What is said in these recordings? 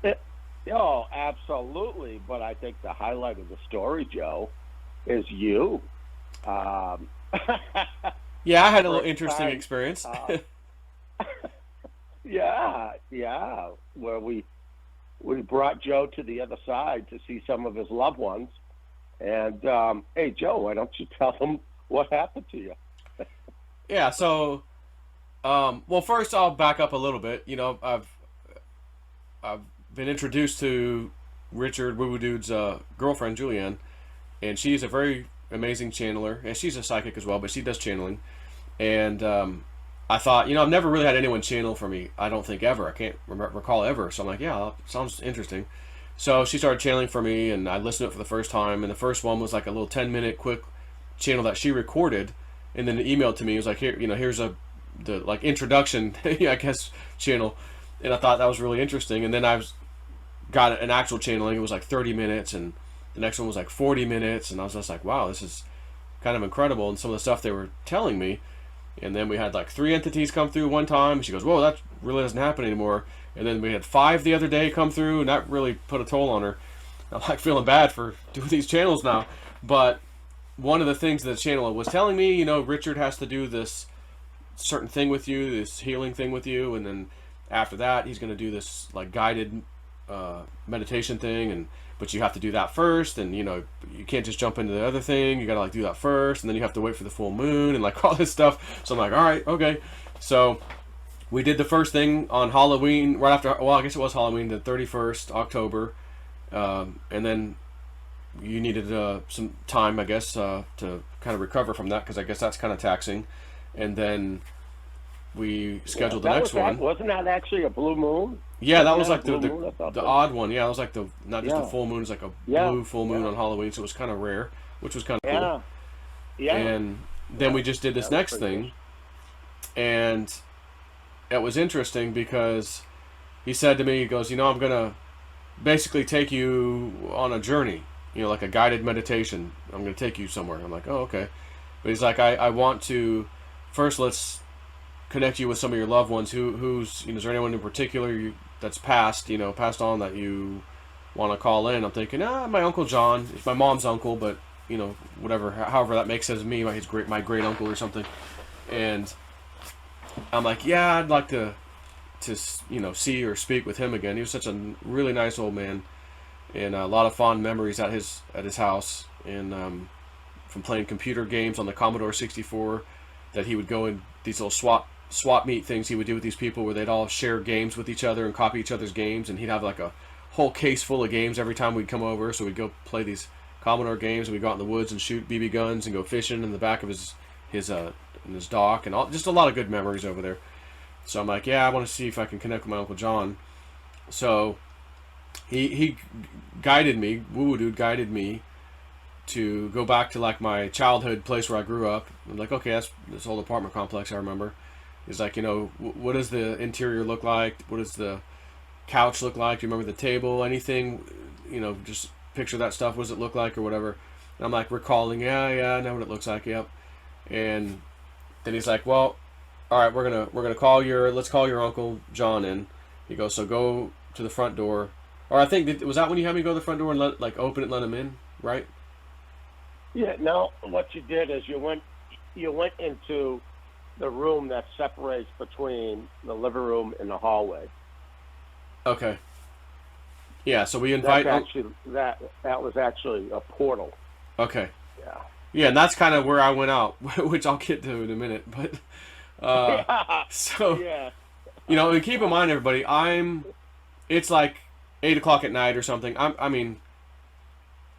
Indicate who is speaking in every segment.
Speaker 1: It, oh, absolutely. But I think the highlight of the story, Joe, is you. Um,
Speaker 2: Yeah, I
Speaker 1: the
Speaker 2: had a little
Speaker 1: first
Speaker 2: interesting
Speaker 1: time.
Speaker 2: experience.
Speaker 1: Uh, yeah, yeah. Where we brought Joe to the other side to see some of his loved ones. And hey, Joe, why don't you tell them what happened to you?
Speaker 2: Yeah, so well, first I'll back up a little bit. I've been introduced to Richard Woo Woo Dude's girlfriend Julianne, and she's a very amazing channeler, and she's a psychic as well, but she does channeling. And I thought, I've never really had anyone channel for me. I don't think ever. I can't recall ever. So I'm like, yeah, sounds interesting. So she started channeling for me, and I listened to it for the first time. And the first one was like a little 10-minute quick channel that she recorded, and then emailed to me. It was like, here, here's the like introduction, I guess, channel. And I thought that was really interesting. And then got an actual channeling. It was like 30 minutes, and the next one was like 40 minutes. And I was just like, wow, this is kind of incredible. And some of the stuff they were telling me, and then we had like three entities come through one time. She goes, "Whoa, that really doesn't happen anymore." And then we had five the other day come through, and that really put a toll on her. I'm like feeling bad for doing these channels now. But one of the things the channel was telling me, Richard has to do this certain thing with you, this healing thing with you, and then after that, he's going to do this like guided meditation thing, and but you have to do that first, and you can't just jump into the other thing. You got to like do that first, and then you have to wait for the full moon and like all this stuff. So I'm like, all right, okay. So we did the first thing on Halloween, right after. Well, I guess it was Halloween, the 31st October, and then you needed some time, I guess, to kind of recover from that because I guess that's kind of taxing. And then we
Speaker 1: Yeah,
Speaker 2: scheduled the
Speaker 1: that was
Speaker 2: next
Speaker 1: that.
Speaker 2: one.
Speaker 1: Wasn't that actually a blue moon?
Speaker 2: Yeah, that
Speaker 1: Wasn't
Speaker 2: was
Speaker 1: that a
Speaker 2: like the,
Speaker 1: blue
Speaker 2: the
Speaker 1: moon? I thought
Speaker 2: the
Speaker 1: so.
Speaker 2: odd one. Yeah, it was like the not just a
Speaker 1: Yeah,
Speaker 2: full moon, it was like a
Speaker 1: yeah,
Speaker 2: blue full moon
Speaker 1: yeah,
Speaker 2: on Halloween, so it was kind of rare, which was kind of cool.
Speaker 1: yeah, yeah,
Speaker 2: And then
Speaker 1: yeah.
Speaker 2: we just did this
Speaker 1: That was
Speaker 2: next
Speaker 1: pretty good.
Speaker 2: thing, and it was interesting because he said to me, he goes, I'm gonna basically take you on a journey, like a guided meditation. I'm gonna take you somewhere. I'm like, oh, okay. But he's like, I want to first let's connect you with some of your loved ones. Who's is there anyone in particular that's passed on that you want to call in? I'm thinking, my uncle John. It's my mom's uncle, but whatever, however that makes sense to me, my great uncle or something. And I'm like, yeah, I'd like to see or speak with him again. He was such a really nice old man, and a lot of fond memories at his house, and from playing computer games on the Commodore 64, that he would go in these little swap meet things he would do with these people where they'd all share games with each other and copy each other's games, and he'd have like a whole case full of games every time we'd come over. So we'd go play these Commodore games, and we'd go out in the woods and shoot BB guns and go fishing in the back of his in his dock, and just a lot of good memories over there. So I'm like, yeah, I want to see if I can connect with my uncle John. So he guided me, Woo Woo Dude guided me to go back to like my childhood place where I grew up. I'm like, okay, that's this old apartment complex I remember. He's like, what does the interior look like? What does the couch look like? Do you remember the table? Anything? Just picture that stuff. What does it look like or whatever? And I'm like recalling, yeah, I know what it looks like. Yep. And then he's like, well, all right, we're gonna let's call your uncle John in. He goes, so go to the front door, or I think was that when you had me go to the front door and open it, and let him in, right?
Speaker 1: Yeah. No, what you did is you went into the room that separates between the living room and the hallway.
Speaker 2: Okay. Yeah. So we
Speaker 1: That's
Speaker 2: invite.
Speaker 1: actually that was actually a portal.
Speaker 2: Okay.
Speaker 1: Yeah.
Speaker 2: Yeah, and that's kind of where I went out, which I'll get to in a minute. But
Speaker 1: Yeah.
Speaker 2: so
Speaker 1: Yeah.
Speaker 2: and keep in mind, everybody, it's like 8 o'clock at night or something. I mean,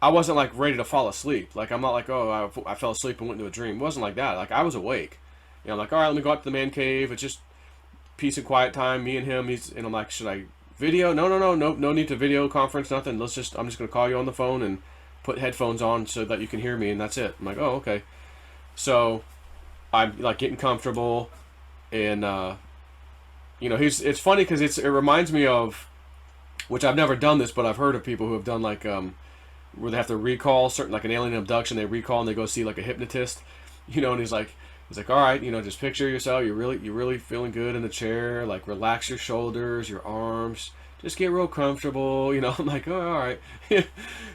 Speaker 2: I wasn't like ready to fall asleep. Like I'm not like, oh, I fell asleep and went into a dream. It wasn't like that. Like I was awake. I'm like, all right, let me go out to the man cave. It's just peace and quiet time. Me and him. And I'm like, should I video? No need to video conference. Nothing. I'm just gonna call you on the phone and put headphones on so that you can hear me, and that's it. I'm like, oh, okay. So I'm like getting comfortable, and it's funny because it reminds me of, which I've never done this, but I've heard of people who have done like where they have to recall certain, like an alien abduction. They recall and they go see like a hypnotist, and he's like, all right, just picture yourself. You're really feeling good in the chair. Like relax your shoulders, your arms. just get real comfortable. I'm like, oh, all right.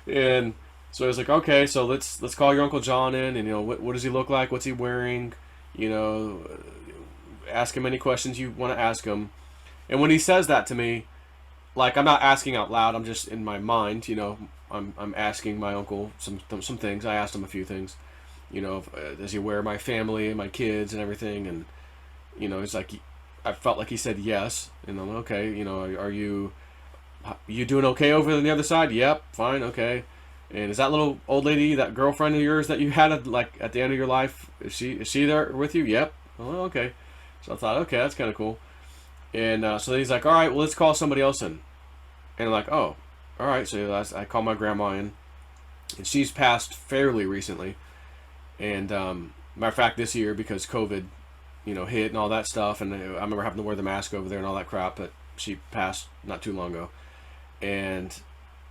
Speaker 2: And so I was like, okay, so let's call your Uncle John in, and what does he look like? What's he wearing? You know, ask him any questions you want to ask him. And when he says that to me, like I'm not asking out loud. I'm just in my mind. I'm asking my uncle some things. I asked him a few things. Does he wear my family and my kids and everything? And he's like, I felt like he said yes, and I'm like, okay. Are you doing okay over on the other side? Yep, fine, okay. And is that little old lady, that girlfriend of yours that you had at the end of your life? Is she there with you? Yep. Oh, okay. So I thought, okay, that's kind of cool. And so then he's like, all right, well, let's call somebody else in. And I'm like, oh, all right. So I call my grandma in, and she's passed fairly recently. And matter of fact, this year because COVID, hit and all that stuff, and I remember having to wear the mask over there and all that crap. But she passed not too long ago, and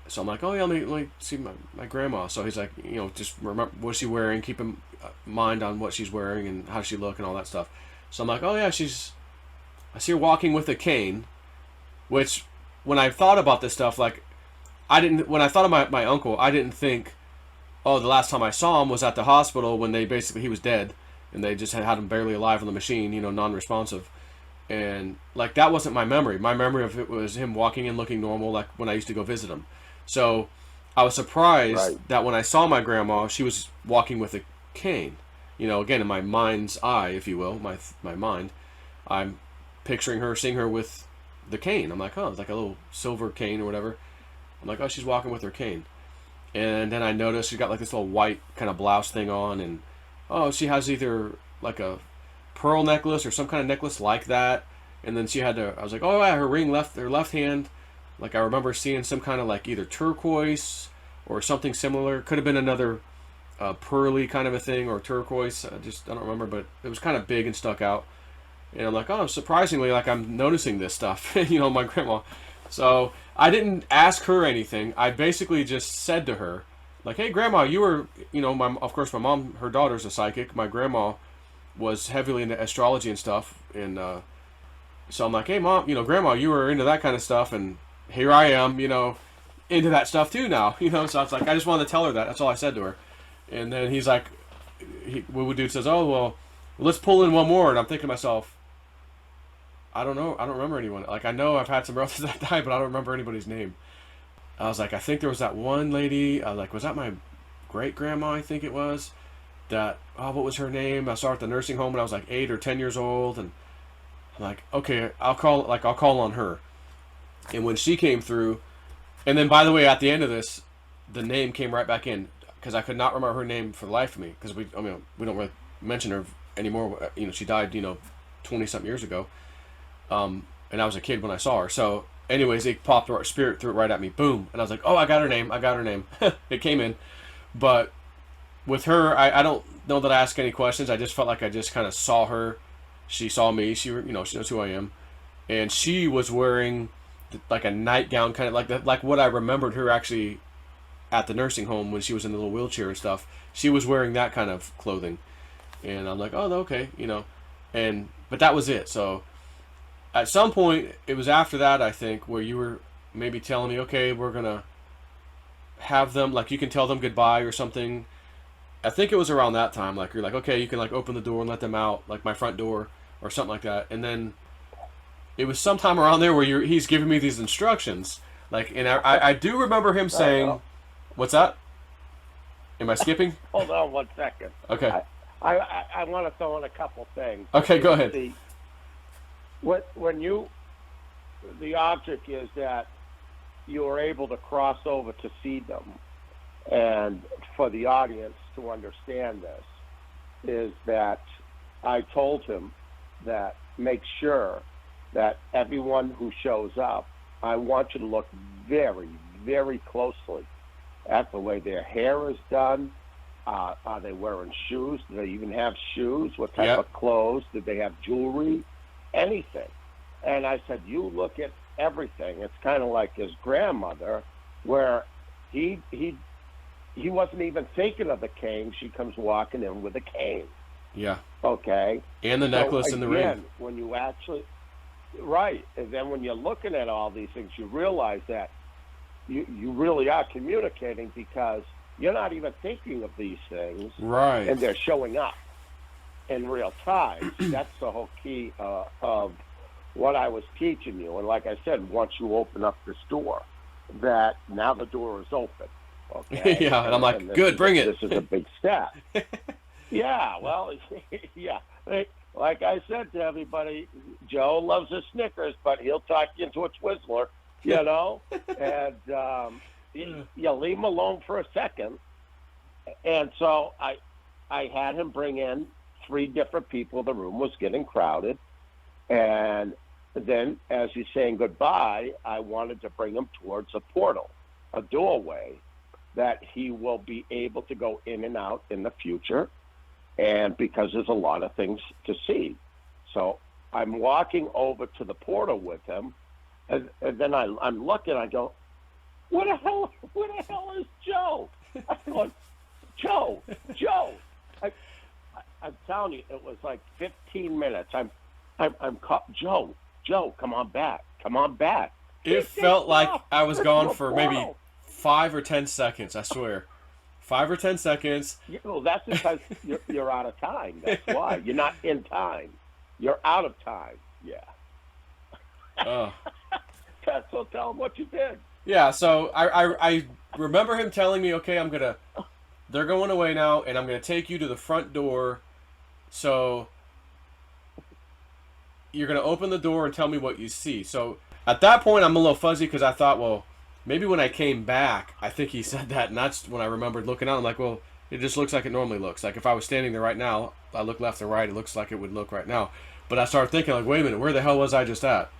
Speaker 2: so I'm like, oh yeah, let me see my grandma. So he's like, just remember what's she wearing, keep in mind on what she's wearing and how she look and all that stuff. So I'm like, oh yeah, I see her walking with a cane, which when I thought about this stuff, like when I thought of my uncle, I didn't think, oh, the last time I saw him was at the hospital when he was dead, and they just had him barely alive on the machine, non-responsive. And like that wasn't my memory. My memory of it was him walking and looking normal, like when I used to go visit him. So I was surprised that when I saw my grandma, she was walking with a cane. Again, in my mind's eye, if you will, my mind, I'm picturing her, seeing her with the cane. I'm like, oh, it's like a little silver cane or whatever. I'm like, oh, she's walking with her cane. And then I noticed she got like this little white kind of blouse thing on, and oh, she has either like a pearl necklace or some kind of necklace like that. And then I was like, oh yeah, her left hand, like I remember seeing some kind of like either turquoise or something similar. Could have been another pearly kind of a thing or turquoise. I don't remember, but it was kind of big and stuck out. And I'm like, oh, surprisingly, like I'm noticing this stuff, my grandma. So I didn't ask her anything. I basically just said to her, like, hey, grandma, you were, of course, my mom, her daughter's a psychic. My grandma was heavily into astrology and stuff. And so I'm like, hey, mom, grandma, you were into that kind of stuff. And here I am, into that stuff too now, So I was like, I just wanted to tell her that. That's all I said to her. And then he's like, dude says, oh, well, let's pull in one more. And I'm thinking to myself, I don't know. I don't remember anyone. Like, I know I've had some relatives that died, but I don't remember anybody's name. I was like, I think there was that one lady, like, was that my great-grandma, I think it was, that, oh, what was her name? I saw her at the nursing home when I was like 8 or 10 years old, and I'm like, okay, I'll call on her. And when she came through, and then, by the way, at the end of this, the name came right back in, because I could not remember her name for the life of me, because we don't really mention her anymore. She died, 20-something years ago. And I was a kid when I saw her. So, anyways, it popped her spirit threw it right at me. Boom. And I was like, oh, I got her name. It came in. But with her, I don't know that I asked any questions. I just felt like I just kind of saw her. She saw me. She knows who I am. And she was wearing like a nightgown, kind of like what I remembered her actually at the nursing home when she was in the little wheelchair and stuff. She was wearing that kind of clothing. And I'm like, oh, okay, but that was it. So at some point, it was after that, I think, where you were maybe telling me, okay, we're going to have them, like, you can tell them goodbye or something. I think it was around that time, like, you're like, okay, you can, like, open the door and let them out, like my front door or something like that. And then it was sometime around there where he's giving me these instructions. Like, and I do remember him saying, what's that? Am I skipping?
Speaker 1: Hold on 1 second.
Speaker 2: Okay.
Speaker 1: I want to throw in a couple things.
Speaker 2: Okay, go ahead.
Speaker 1: The object is that you are able to cross over to see them, and for the audience to understand this, is that I told him that make sure that everyone who shows up, I want you to look very, very closely at the way their hair is done. Are they wearing shoes? Do they even have shoes? What type of clothes? Did they have jewelry? Anything. And I said, you look at everything. It's kind of like his grandmother, where he wasn't even thinking of the cane. She comes walking in with a cane.
Speaker 2: Yeah.
Speaker 1: Okay.
Speaker 2: And the necklace and the ring.
Speaker 1: When you actually, right. And then when you're looking at all these things, you realize that you really are communicating because you're not even thinking of these things,
Speaker 2: Right.
Speaker 1: and they're showing up in real time. See, that's the whole key of what I was teaching you. And like I said, once you open up this door, that now the door is open. Okay.
Speaker 2: Yeah, and I'm like, good, bring it.
Speaker 1: This is a big step. Yeah, well, yeah. Like I said to everybody, Joe loves his Snickers, but he'll talk you into a Twizzler, you know? And you leave him alone for a second. And so I had him bring in 3 different people. The room was getting crowded. And then as he's saying goodbye, I wanted to bring him towards a portal, a doorway that he will be able to go in and out in the future. And because there's a lot of things to see. So I'm walking over to the portal with him, and then I'm looking, I go, where the hell is Joe? I'm going, Joe. I'm telling you, it was like 15 minutes. Joe, come on back.
Speaker 2: It felt like I was gone for maybe 5 or 10 seconds, I swear. 5 or 10 seconds.
Speaker 1: Well, that's because you're out of time. That's why. You're not in time. You're out of time. Yeah. So tell him what you did.
Speaker 2: Yeah, so I remember him telling me, okay, they're going away now, and I'm going to take you to the front door. So you're going to open the door and tell me what you see. So at that point, I'm a little fuzzy because I thought, well, maybe when I came back, I think he said that, and that's when I remembered looking out. I'm like, well, it just looks like it normally looks. Like if I was standing there right now, I look left or right, it looks like it would look right now. But I started thinking, like, wait a minute, where the hell was I just at?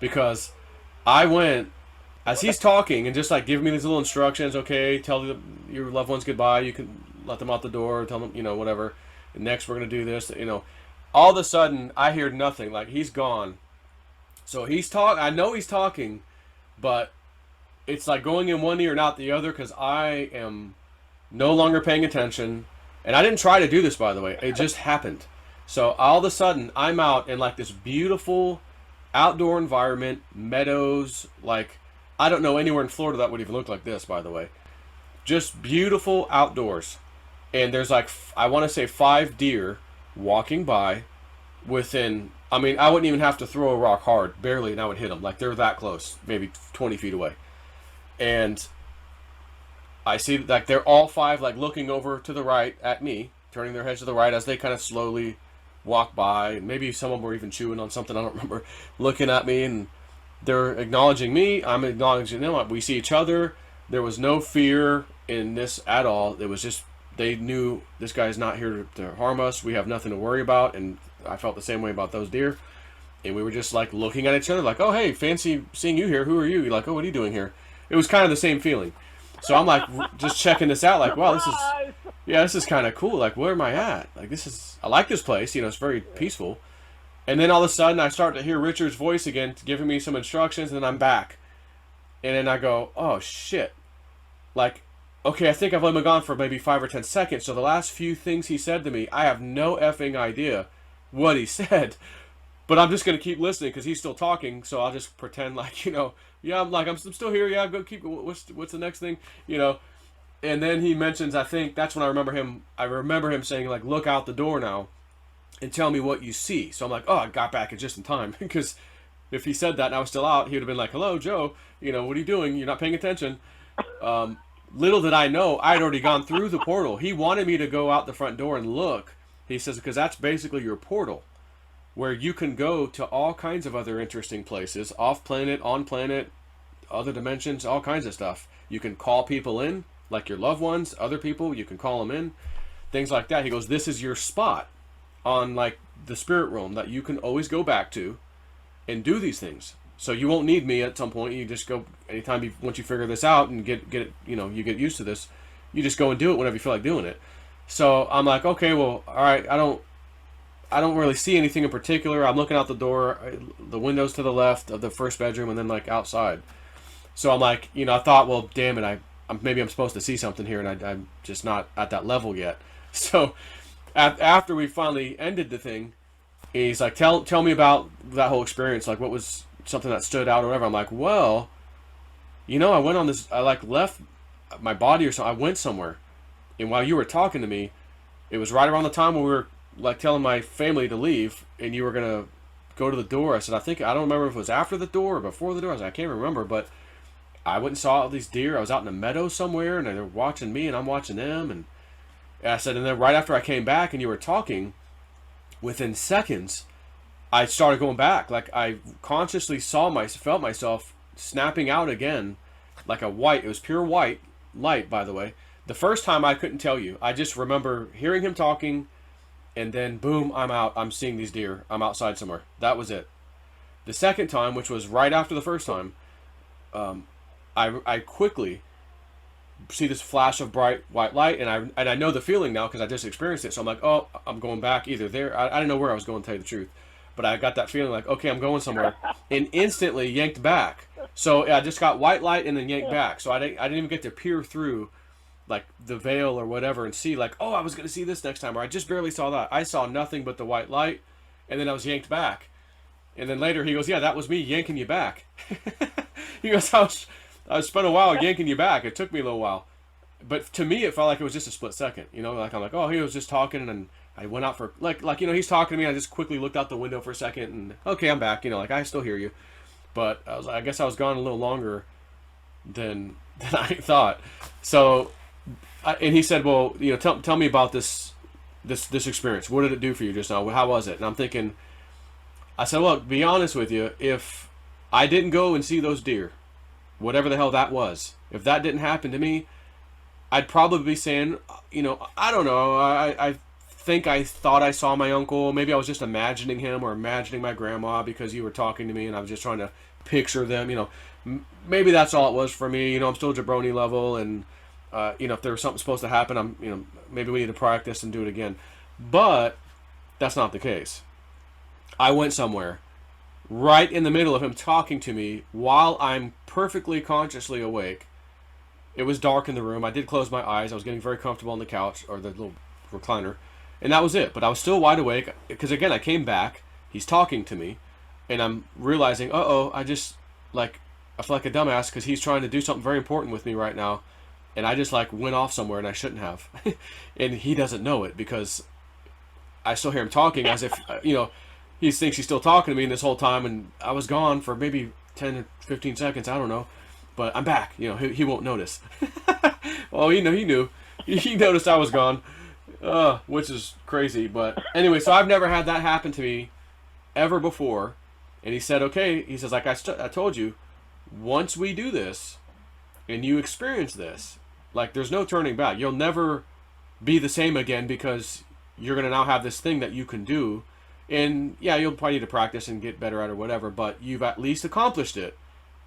Speaker 2: Because I went, as he's talking and just like giving me these little instructions, okay, tell your loved ones goodbye, you can let them out the door, tell them, whatever. And next we're going to do this, All of a sudden, I hear nothing. Like, he's gone. So I know he's talking, but it's like going in one ear and out the other because I am no longer paying attention. And I didn't try to do this, by the way. It just happened. So all of a sudden, I'm out in like this beautiful outdoor environment, meadows. Like, I don't know anywhere in Florida that would even look like this, by the way. Just beautiful outdoors. And there's like, I want to say 5 deer walking by within, I wouldn't even have to throw a rock hard, barely, and I would hit them. Like, they're that close, maybe 20 feet away. And I see like they're all 5 like looking over to the right at me, turning their heads to the right as they kind of slowly walk by. Maybe some of them were even chewing on something, I don't remember, looking at me, and they're acknowledging me, I'm acknowledging them. We see each other. There was no fear in this at all. It was just they knew this guy's not here to harm us. We have nothing to worry about, and I felt the same way about those deer. And we were just like looking at each other like, oh, hey, fancy seeing you here. Who are you? You're like, oh, what are you doing here? It was kind of the same feeling. So I'm like just checking this out like, wow, this is kind of cool. Like, where am I at? Like, I like this place. It's very peaceful. And then all of a sudden I start to hear Richard's voice again giving me some instructions, and then I'm back. And then I go, oh, shit. Like, okay, I think I've only been gone for maybe 5 or 10 seconds. So the last few things he said to me, I have no effing idea what he said. But I'm just going to keep listening because he's still talking. So I'll just pretend like, yeah, I'm still here. Yeah, go keep. What's the next thing? And then he mentions, I think that's when I remember him saying, like, look out the door now and tell me what you see. So I'm like, oh, I got back just in time. Because if he said that and I was still out, he would have been like, hello, Joe, what are you doing? You're not paying attention. Little did I know, I'd already gone through the portal. He wanted me to go out the front door and look. He says, because that's basically your portal, where you can go to all kinds of other interesting places, off planet, on planet, other dimensions, all kinds of stuff. You can call people in, like your loved ones, other people, you can call them in, things like that. He goes, this is your spot on like the spirit realm that you can always go back to and do these things. So you won't need me at some point. You just go anytime once you figure this out and get it, you get used to this, you just go and do it whenever you feel like doing it. So I'm like, okay, well, all right, I don't really see anything in particular. I'm looking out the door, the windows to the left of the first bedroom, and then like outside. So I'm like, I thought, well, damn it, maybe I'm supposed to see something here, and I'm just not at that level yet. So after we finally ended the thing, And he's like, tell me about that whole experience. Like, what was something that stood out or whatever. I'm like, well, I went on this. I like left my body or something. I went somewhere, and while you were talking to me, it was right around the time when we were like telling my family to leave, and you were gonna go to the door. I said, I don't remember if it was after the door or before the door. I can't remember, but I went and saw all these deer. I was out in a meadow somewhere, and they were watching me, and I'm watching them. And I said, and then right after I came back, and you were talking, within seconds, I started going back. Like I consciously felt myself snapping out again, like a white. It was pure white light, by the way. The first time I couldn't tell you. I just remember hearing him talking, and then boom, I'm out. I'm seeing these deer. I'm outside somewhere. That was it. The second time, which was right after the first time, I quickly see this flash of bright white light, and I know the feeling now because I just experienced it. So I'm like, oh, I'm going back either there. I didn't know where I was going, to tell you the truth, but I got that feeling like, okay, I'm going somewhere, and instantly yanked back. So I just got white light and then yanked back. So I didn't even get to peer through like the veil or whatever and see like, oh, I was going to see this next time, or I just barely saw that. I saw nothing but the white light, and then I was yanked back. And then later he goes, yeah, that was me yanking you back. He goes, I spent a while yanking you back. It took me a little while. But to me, it felt like it was just a split second. Like I'm like, oh, he was just talking, and I went out for like he's talking to me. I just quickly looked out the window for a second, and okay, I'm back. Like I still hear you, but I guess I was gone a little longer than I thought. So, and he said, well, tell me about this experience. What did it do for you just now? How was it? And I'm thinking, I said, well, to be honest with you, if I didn't go and see those deer, whatever the hell that was, if that didn't happen to me, I'd probably be saying, I don't know. I think I thought I saw my uncle. Maybe I was just imagining him or imagining my grandma because you were talking to me and I was just trying to picture them. Maybe that's all it was for me. I'm still jabroni level, and if there was something supposed to happen, maybe we need to practice and do it again. But that's not the case. I went somewhere right in the middle of him talking to me while I'm perfectly consciously awake. It was dark in the room. I did close my eyes. I was getting very comfortable on the couch or the little recliner, and that was it. But I was still wide awake because, again, I came back. He's talking to me, and I'm realizing, I feel like a dumbass because he's trying to do something very important with me right now, and I just went off somewhere and I shouldn't have. And he doesn't know it because I still hear him talking as if, he thinks he's still talking to me this whole time, and I was gone for maybe 10 or 15 seconds. I don't know. But I'm back. He won't notice. Well, he knew. He noticed I was gone, which is crazy. But anyway, so I've never had that happen to me ever before. And he said, okay. He says, like I told you, once we do this and you experience this, there's no turning back. You'll never be the same again because you're going to now have this thing that you can do. And yeah, you'll probably need to practice and get better at it or whatever, but you've at least accomplished it.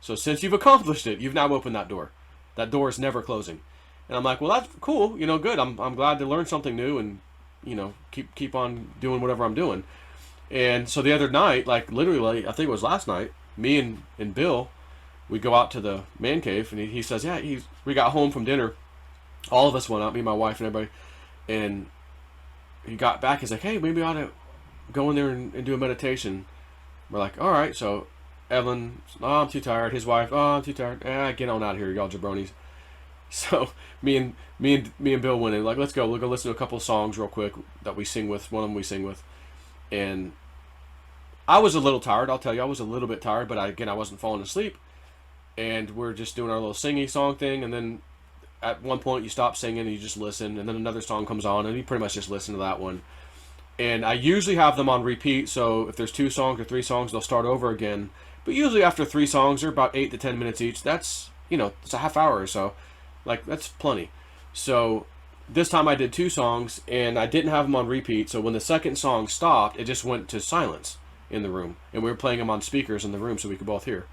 Speaker 2: So since you've accomplished it, you've now opened that door. That door is never closing. And I'm like, well, that's cool. Good. I'm glad to learn something new and, keep on doing whatever I'm doing. And so the other night, literally, I think it was last night, me and Bill, we go out to the man cave, and he says, yeah, we got home from dinner. All of us went out, me, my wife, and everybody. And he got back. He's like, hey, maybe we ought to go in there and do a meditation. We're like, all right. So Evelyn, oh, I'm too tired. His wife, oh, I'm too tired. Get on out of here, y'all jabronis. So me and Bill went in, let's go. We'll go listen to a couple of songs real quick that we sing with. One of them we sing with. And I was a little tired, I'll tell you. I was a little bit tired, but I wasn't falling asleep. And we're just doing our little singy song thing. And then at one point you stop singing and you just listen. And then another song comes on and you pretty much just listen to that one. And I usually have them on repeat. So if there's 2 songs or 3 songs, they'll start over again. But usually after 3 songs, they're about 8 to 10 minutes each. That's, it's a half hour or so. That's plenty. So this time I did 2 songs, and I didn't have them on repeat. So when the second song stopped, it just went to silence in the room. And we were playing them on speakers in the room so we could both hear.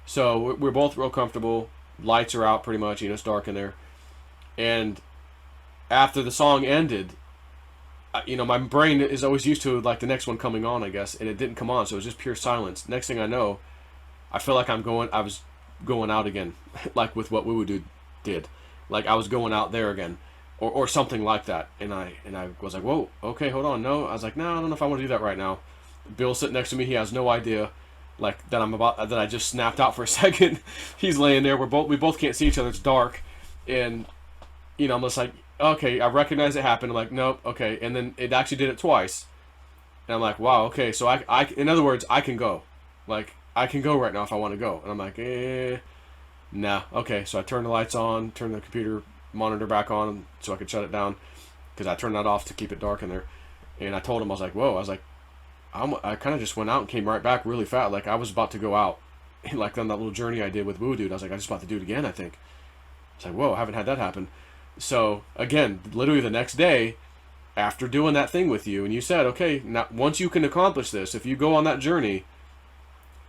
Speaker 2: So we're both real comfortable. Lights are out pretty much. It's dark in there. And after the song ended, my brain is always used to the next one coming on, I guess, and it didn't come on, so it was just pure silence. Next thing I know, I feel like I was going out again, with what did. I was going out there again, or something like that. And I was like, whoa, okay, hold on, no. I was like, no, I don't know if I want to do that right now. Bill's sitting next to me. He has no idea, like that I just snapped out for a second. He's laying there. We both can't see each other. It's dark, and I'm just like, okay, I recognize it happened. I'm like, nope, okay, and then it actually did it twice, and I'm like, wow, okay, so in other words, I can go, like I can go right now if I want to go, and I'm like, nah, okay, so I turned the lights on, turned the computer monitor back on so I could shut it down because I turned that off to keep it dark in there, and I told him I was like, whoa, I was like, I kind of just went out and came right back really fast, like I was about to go out, like on that little journey I did with Woo Dude. I was like, I just about to do it again, I think. It's like, whoa, I haven't had that happen. So again, literally the next day, after doing that thing with you, and you said, okay, now once you can accomplish this, if you go on that journey,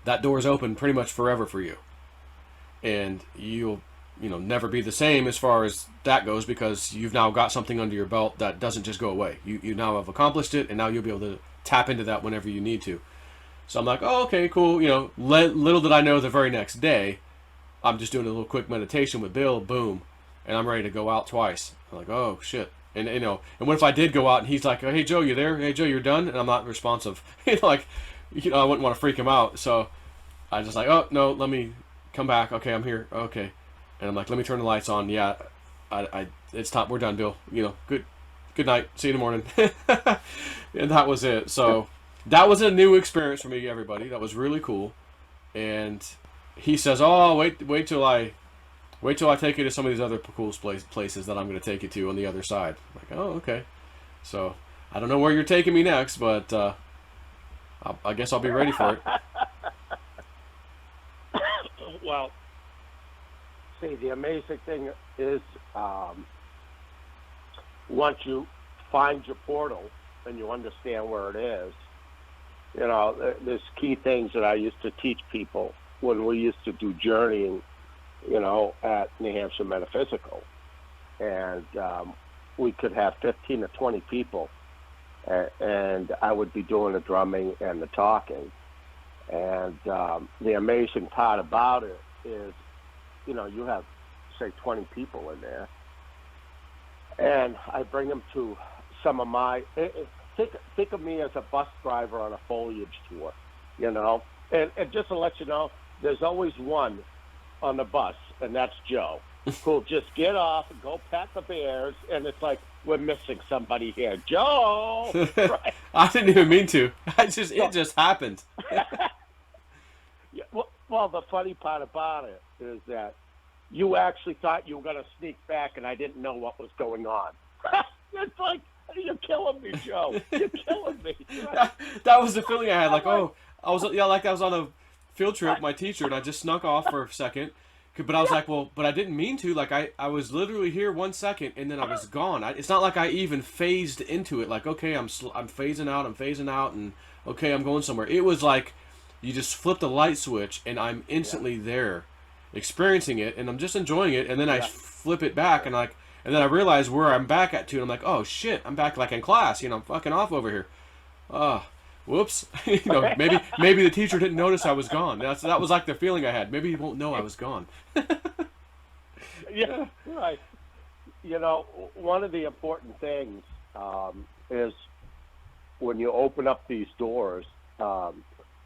Speaker 2: that door is open pretty much forever for you, and you'll never be the same as far as that goes because you've now got something under your belt that doesn't just go away. You now have accomplished it, and now you'll be able to tap into that whenever you need to. So I'm like, oh, okay, cool. Little did I know the very next day, I'm just doing a little quick meditation with Bill, boom, and I'm ready to go out twice. I'm like, oh shit. And and what if I did go out and he's like, hey Joe, you there? Hey Joe, you're done? And I'm not responsive. Like, I wouldn't want to freak him out. So I just like, oh no, let me come back. Okay, I'm here. Okay. And I'm like, let me turn the lights on. Yeah, it's time. We're done, Bill. Good night. See you in the morning. And that was it. So that was a new experience for me, everybody. That was really cool. And he says, oh, wait till I take you to some of these other cool places that I'm going to take you to on the other side. I'm like, oh, okay. So I don't know where you're taking me next, but I guess I'll be ready for it.
Speaker 1: Well, see, the amazing thing is once you find your portal and you understand where it is, there's key things that I used to teach people when we used to do journeying, at New Hampshire Metaphysical. And we could have 15 or 20 people, and I would be doing the drumming and the talking. And the amazing part about it is, you have, say, 20 people in there, and I bring them to some of my, think of me as a bus driver on a foliage tour, and just to let you know, there's always one on the bus, and that's Joe, who'll just get off and go pet the bears, and it's like, we're missing somebody here. Joe! Right?
Speaker 2: I didn't even mean to. It just happened.
Speaker 1: Yeah, well, the funny part about it is that you actually thought you were going to sneak back, and I didn't know what was going on. It's like, you're killing me, Joe. You're killing me. Right?
Speaker 2: That was the feeling I had. Like, oh, I was on a field trip with my teacher, and I just snuck off for a second. But I was like, well, but I didn't mean to. Like, I was literally here 1 second, and then I was gone. It's not like I even phased into it. Like, okay, I'm phasing out, and okay, I'm going somewhere. It was like you just flip the light switch, and I'm instantly there, experiencing it, and I'm just enjoying it. And then I flip it back, and then I realize where I'm back at, too. And I'm like, oh shit, I'm back like in class. I'm fucking off over here. Whoops. Maybe the teacher didn't notice I was gone. That was like the feeling I had. Maybe he won't know I was gone.
Speaker 1: Yeah, right. One of the important things is when you open up these doors,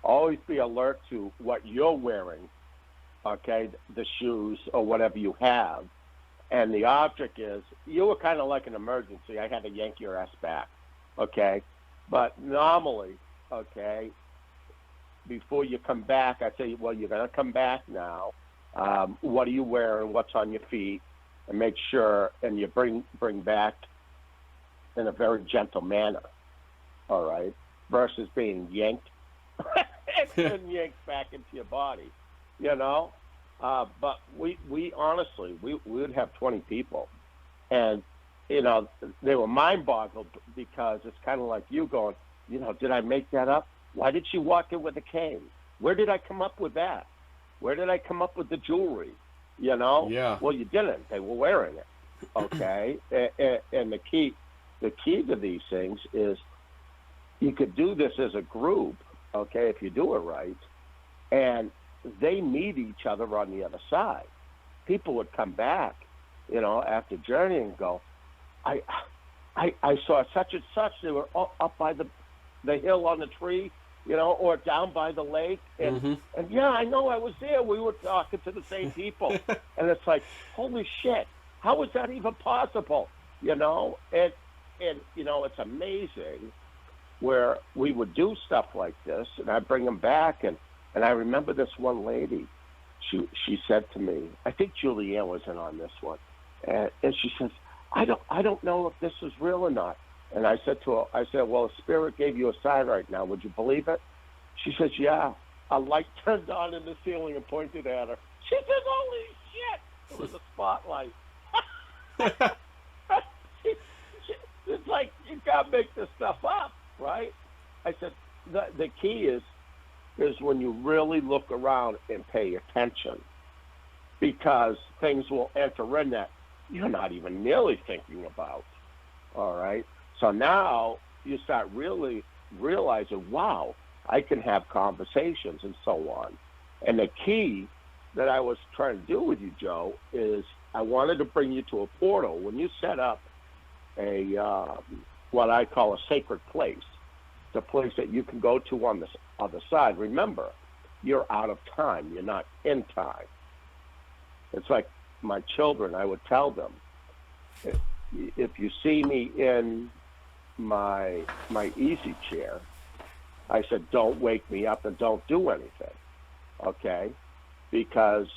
Speaker 1: always be alert to what you're wearing, okay, the shoes or whatever you have. And the object is, you were kind of like an emergency. I had to yank your ass back, okay? But normally, okay, before you come back, I say, well, you're going to come back now. What are you wearing? What's on your feet? And make sure, and you bring back in a very gentle manner, all right, versus being yanked and yanked back into your body, But we honestly, we would have 20 people, and they were mind-boggled because it's kind of like you going, did I make that up? Why did she walk in with a cane? Where did I come up with that? Where did I come up with the jewelry?
Speaker 2: Yeah.
Speaker 1: Well, you didn't. They were wearing it. Okay. And the key to these things is you could do this as a group, okay, if you do it right, and they meet each other on the other side. People would come back, after journeying and go, I saw such and such. They were up by the hill on the tree, or down by the lake. And yeah, I know I was there. We were talking to the same people. And it's like, holy shit, how is that even possible? And it's amazing where we would do stuff like this, and I bring them back, and I remember this one lady. She said to me, I think Julianne was in on this one, and she says, I don't know if this is real or not. And I said to her, well, a spirit gave you a sign right now. Would you believe it? She says, yeah. A light turned on in the ceiling and pointed at her. She says, holy shit! It was a spotlight. It's like, you can't make this stuff up, right? I said, the key is when you really look around and pay attention, because things will enter in that you're not even nearly thinking about, all right? So now you start really realizing, wow, I can have conversations and so on. And the key that I was trying to do with you, Joe, is I wanted to bring you to a portal. When you set up what I call a sacred place, the place that you can go to on the other side. Remember, you're out of time. You're not in time. It's like my children, I would tell them, if you see me in my easy chair, I said, don't wake me up and don't do anything, okay? Because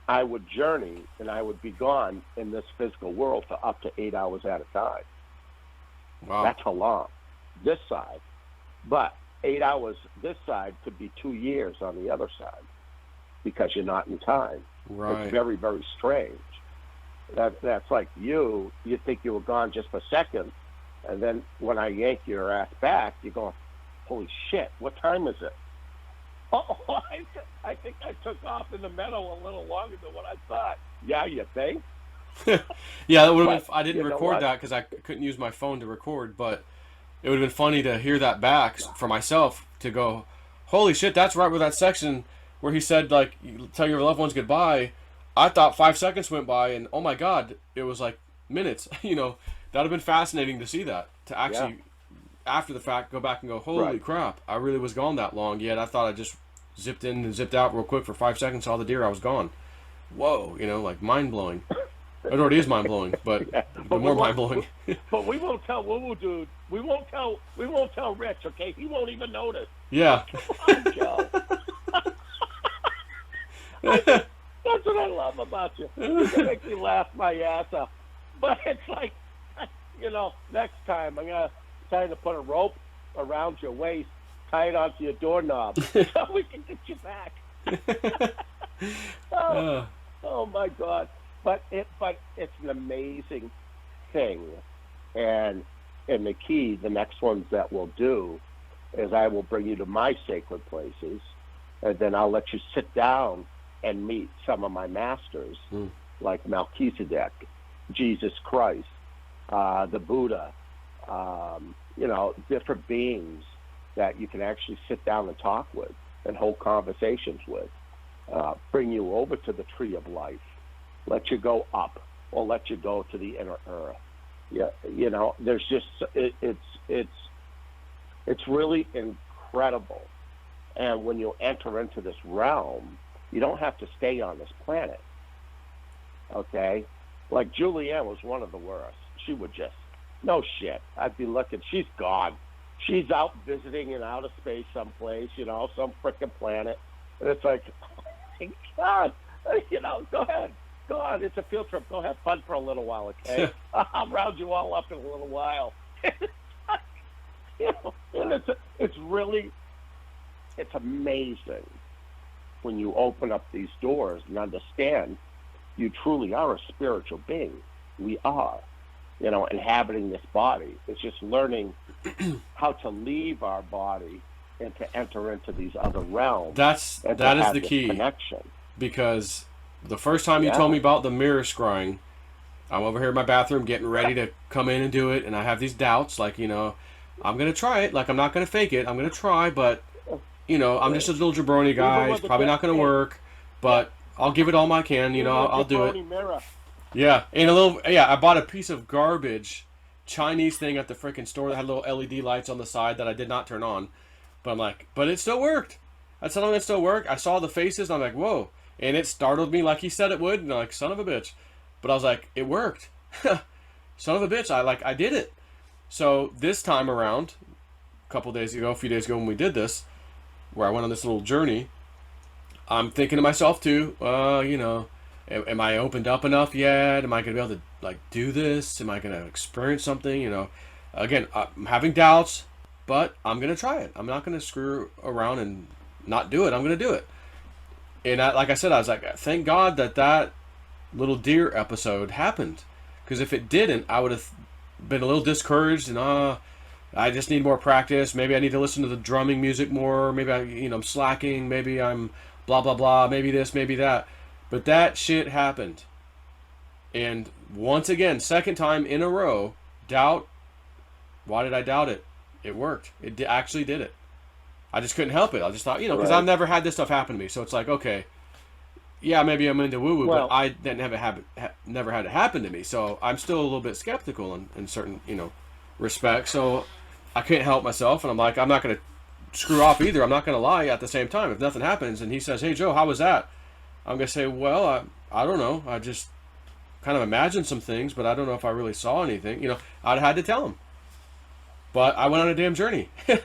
Speaker 1: I would journey and I would be gone in this physical world for up to 8 hours at a time.
Speaker 2: Wow.
Speaker 1: That's how long, this side. But 8 hours this side could be 2 years on the other side, because you're not in time.
Speaker 2: Right.
Speaker 1: It's very, very strange. That's like you think you were gone just for a second, and then when I yank your ass back, you're going, holy shit, what time is it? Oh, I think I took off in the meadow a little longer than what I thought. Yeah, you think?
Speaker 2: Yeah, that would have been, I didn't record that because I couldn't use my phone to record, but it would have been funny to hear that back for myself, to go, holy shit, that's right where that section where he said, like, you tell your loved ones goodbye. I thought 5 seconds went by, and oh my God, it was like minutes. That would have been fascinating to see that, to actually, after the fact, go back and go, holy crap, I really was gone that long, yet I thought I just zipped in and zipped out real quick for 5 seconds, saw the deer, I was gone. Whoa, like mind-blowing. It already is mind-blowing, but more mind-blowing.
Speaker 1: But we won't tell Woo-Woo Dude. We won't tell Rich, okay? He won't even notice.
Speaker 2: Yeah.
Speaker 1: Come on, Joe. That's what I love about you. You make me laugh my ass off. But it's like, next time I'm going to put a rope around your waist, tie it onto your doorknob, so we can get you back. Oh my God. But it's an amazing thing. And the key, the next ones that we'll do, is I will bring you to my sacred places, and then I'll let you sit down and meet some of my masters, like Melchizedek, Jesus Christ, the Buddha, different beings that you can actually sit down and talk with and hold conversations with, bring you over to the tree of life, let you go up, or let you go to the inner earth. Yeah, there's just, it's really incredible. And when you enter into this realm, you don't have to stay on this planet, okay? Like Julianne was one of the worst. She would just, no shit, I'd be looking, she's gone. She's out visiting in outer space someplace, some frickin' planet. And it's like, oh my God, go ahead. Go on, it's a field trip. Go have fun for a little while, okay? I'll round you all up in a little while. And it's amazing when you open up these doors and understand you truly are a spiritual being. We are, inhabiting this body. It's just learning how to leave our body and to enter into these other realms.
Speaker 2: That is the key
Speaker 1: connection.
Speaker 2: Because the first time you told me about the mirror scrying, I'm over here in my bathroom getting ready to come in and do it, and I have these doubts, like, I'm going to try it. Like, I'm not going to fake it. I'm going to try, but, I'm just a little jabroni guy. It's probably not going to work, but I'll give it all I can. I'll do it.
Speaker 1: Mirror.
Speaker 2: Yeah, and I bought a piece of garbage Chinese thing at the freaking store that had little LED lights on the side that I did not turn on. But I'm like, but it still worked. I told him it still worked. I saw the faces, and I'm like, whoa. And it startled me like he said it would, and I'm like, son of a bitch. But I was like, it worked. Son of a bitch, I did it. So this time around, a few days ago when we did this, where I went on this little journey, I'm thinking to myself too, am I opened up enough yet? Am I going to be able to like do this? Am I going to experience something? Again, I'm having doubts, but I'm going to try it. I'm not going to screw around and not do it. I'm going to do it. And like I said, I was like, thank God that little deer episode happened, because if it didn't, I would have been a little discouraged and I just need more practice. Maybe I need to listen to the drumming music more. Maybe I'm slacking. Maybe I'm blah blah blah. Maybe this, maybe that. But that shit happened, and once again, second time in a row, doubt. Why did I doubt it? It worked. It actually did it. I just couldn't help it. I just thought, because I've never had this stuff happen to me, so it's like, okay, yeah, maybe I'm into woo woo, but I didn't never had it happen to me, so I'm still a little bit skeptical in certain respects. So I couldn't help myself, and I'm like, I'm not going to screw off either. I'm not going to lie at the same time. If nothing happens, and he says, "Hey Joe, how was that?" I'm going to say, "Well, I don't know. I just kind of imagined some things, but I don't know if I really saw anything." I'd had to tell him. But I went on a damn journey. And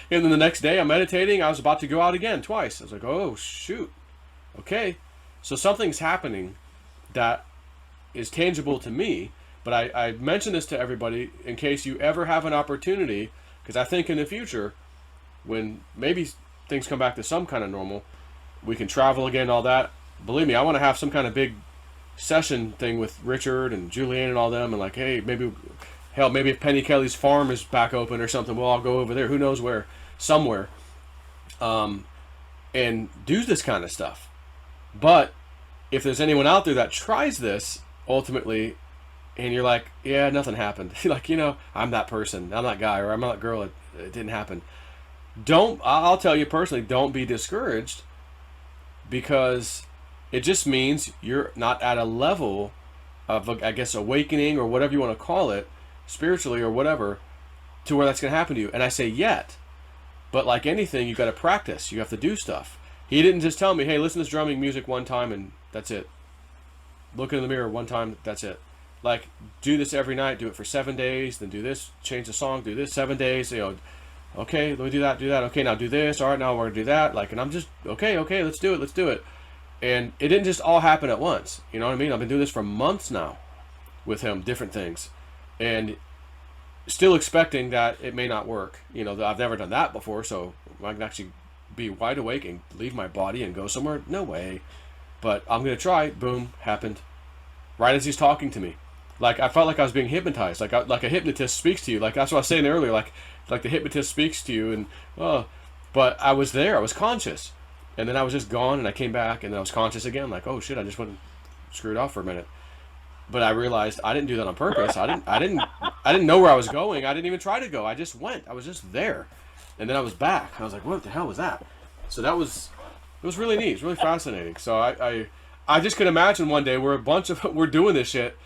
Speaker 2: then the next day I'm meditating. I was about to go out again twice. I was like, oh, shoot. Okay. So something's happening that is tangible to me. But I mention this to everybody in case you ever have an opportunity, because I think in the future, when maybe things come back to some kind of normal, we can travel again, all that. Believe me, I want to have some kind of big session thing with Richard and Julianne and all them, and like, hey, maybe if Penny Kelly's farm is back open or something, we'll all go over there. Who knows where? Somewhere. And do this kind of stuff. But if there's anyone out there that tries this, ultimately, and you're like, yeah, nothing happened. Like, I'm that person. I'm that guy, or I'm that girl. It didn't happen. I'll tell you personally, don't be discouraged, because it just means you're not at a level of, I guess, awakening or whatever you want to call it, spiritually or whatever, to where that's going to happen to you. And I say yet, but like anything, you got to practice. You have to do stuff. He didn't just tell me, hey, listen to this drumming music one time and that's it. Look in the mirror one time, that's it. Like, do this every night, do it for 7 days, then do this, change the song, do this 7 days, okay, let me do that, okay, now do this, all right, now we're going to do that, like, and I'm just, okay, let's do it. And it didn't just all happen at once, you know what I mean? I've been doing this for months now with him, different things. And still expecting that it may not work. I've never done that before, so I can actually be wide awake and leave my body and go somewhere. No way. But I'm going to try. Boom, happened. Right as he's talking to me. Like, I felt like I was being hypnotized. Like a hypnotist speaks to you. Like, that's what I was saying earlier. Like the hypnotist speaks to you. But I was there. I was conscious. And then I was just gone, and I came back, and then I was conscious again. Like, oh, shit, I just went and screwed off for a minute. But I realized I didn't do that on purpose. I didn't know where I was going. I didn't even try to go. I just went. I was just there. And then I was back. I was like, what the hell was that? So it was really neat. It's really fascinating. So I just could imagine one day we're doing this shit,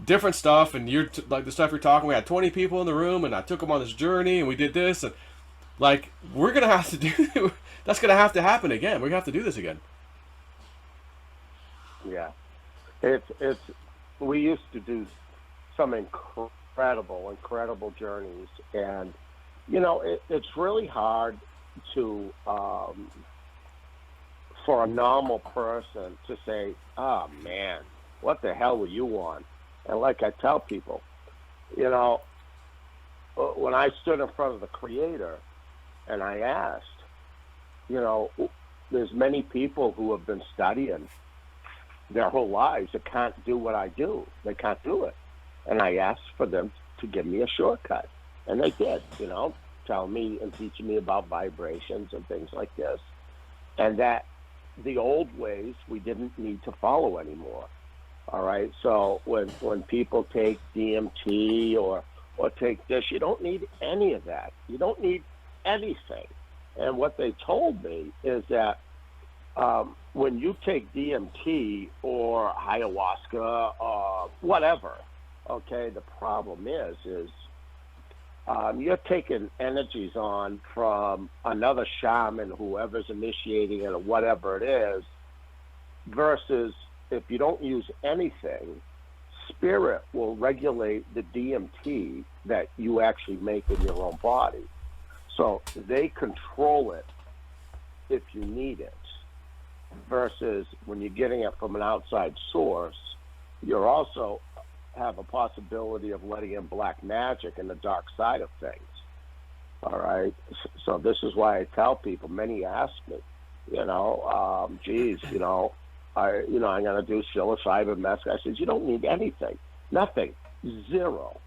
Speaker 2: different stuff, and like the stuff you're talking, we had 20 people in the room, and I took them on this journey, and we did this, and like, we're going to have to do, that's going to have to happen again. We're going to have to do this again.
Speaker 1: Yeah. We used to do some incredible journeys, and it's really hard to for a normal person to say, "Oh man, what the hell were you on?" And like I tell people, when I stood in front of the Creator and I asked, there's many people who have been studying their whole lives that can't do what I do. They can't do it. And I asked for them to give me a shortcut. And they did, telling me and teaching me about vibrations and things like this. And that the old ways we didn't need to follow anymore. All right? So when people take DMT or take this, you don't need any of that. You don't need anything. And what they told me is that when you take DMT or ayahuasca or whatever, okay, the problem is you're taking energies on from another shaman, whoever's initiating it or whatever it is, versus if you don't use anything, spirit will regulate the DMT that you actually make in your own body. So they control it if you need it, versus when you're getting it from an outside source, you're also have a possibility of letting in black magic and the dark side of things. All right. So this is why I tell people, many ask me, geez, I'm going to do psilocybin mess. I said, you don't need anything, nothing, zero.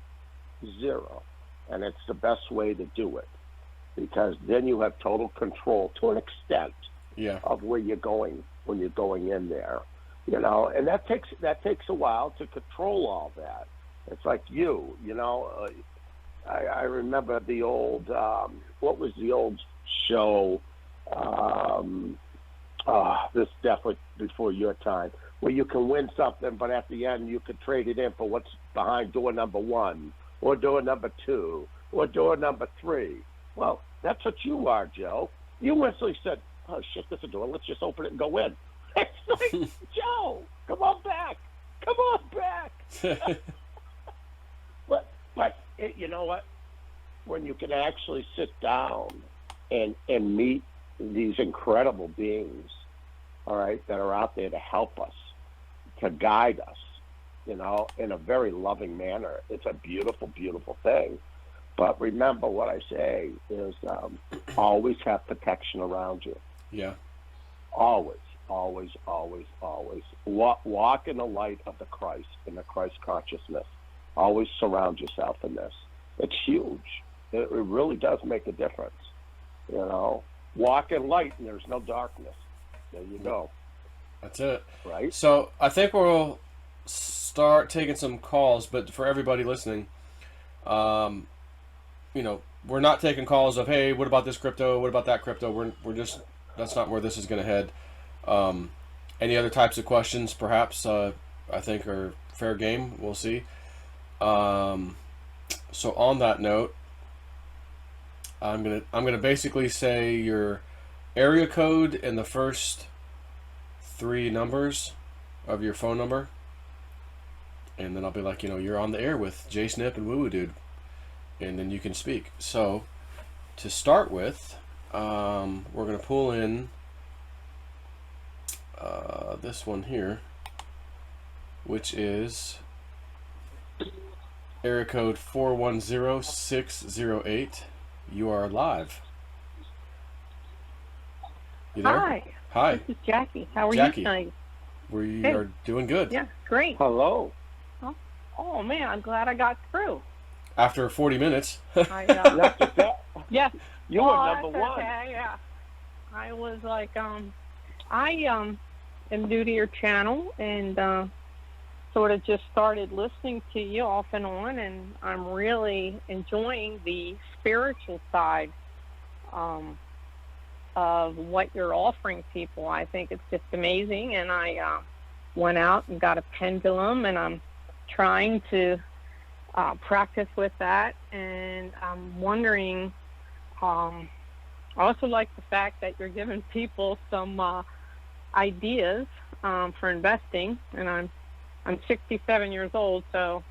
Speaker 1: And it's the best way to do it, because then you have total control to an extent of where you're going when you're going in there. And that takes a while to control all that. It's like I remember the old, what was the old show? This definitely before your time, where you can win something, but at the end you could trade it in for what's behind door number 1, or door number 2, or door number 3. Well, that's what you are, Joe. You instantly said, oh shit, there's a door, let's just open it and go in. It's like, Joe, come on back. But you know what? When you can actually sit down and meet these incredible beings, all right, that are out there to help us, to guide us, in a very loving manner, it's a beautiful, beautiful thing. But remember what I say is always have protection around you.
Speaker 2: Yeah.
Speaker 1: Always. Walk in the light of the Christ, in the Christ consciousness. Always surround yourself in this. It's huge. It really does make a difference. Walk in light and there's no darkness. There you go.
Speaker 2: That's it.
Speaker 1: Right?
Speaker 2: So I think we'll start taking some calls, but for everybody listening, we're not taking calls of, hey, what about this crypto? What about that crypto? We're just, that's not where this is going to head. Any other types of questions, perhaps, I think are fair game. We'll see. So on that note, I'm gonna basically say your area code and the first 3 numbers of your phone number, and then I'll be like, you're on the air with J Snip and Woo Woo Dude, and then you can speak. So to start with, we're gonna pull in this one here, which is area code 410608. You are live. You there? Hi.
Speaker 3: This is Jackie. How are
Speaker 2: Jackie.
Speaker 3: you tonight?
Speaker 2: We are doing good.
Speaker 3: Yeah, great.
Speaker 1: Hello.
Speaker 3: Oh man, I'm glad I got through.
Speaker 2: After 40 minutes.
Speaker 3: Yeah.
Speaker 1: You were number 1.
Speaker 3: Okay, yeah. I was like, I am new to your channel and sort of just started listening to you off and on, and I'm really enjoying the spiritual side of what you're offering people. I think it's just amazing, and I went out and got a pendulum, and I'm trying to practice with that, and I'm wondering, I also like the fact that you're giving people some ideas for investing, and I'm 67 years old, so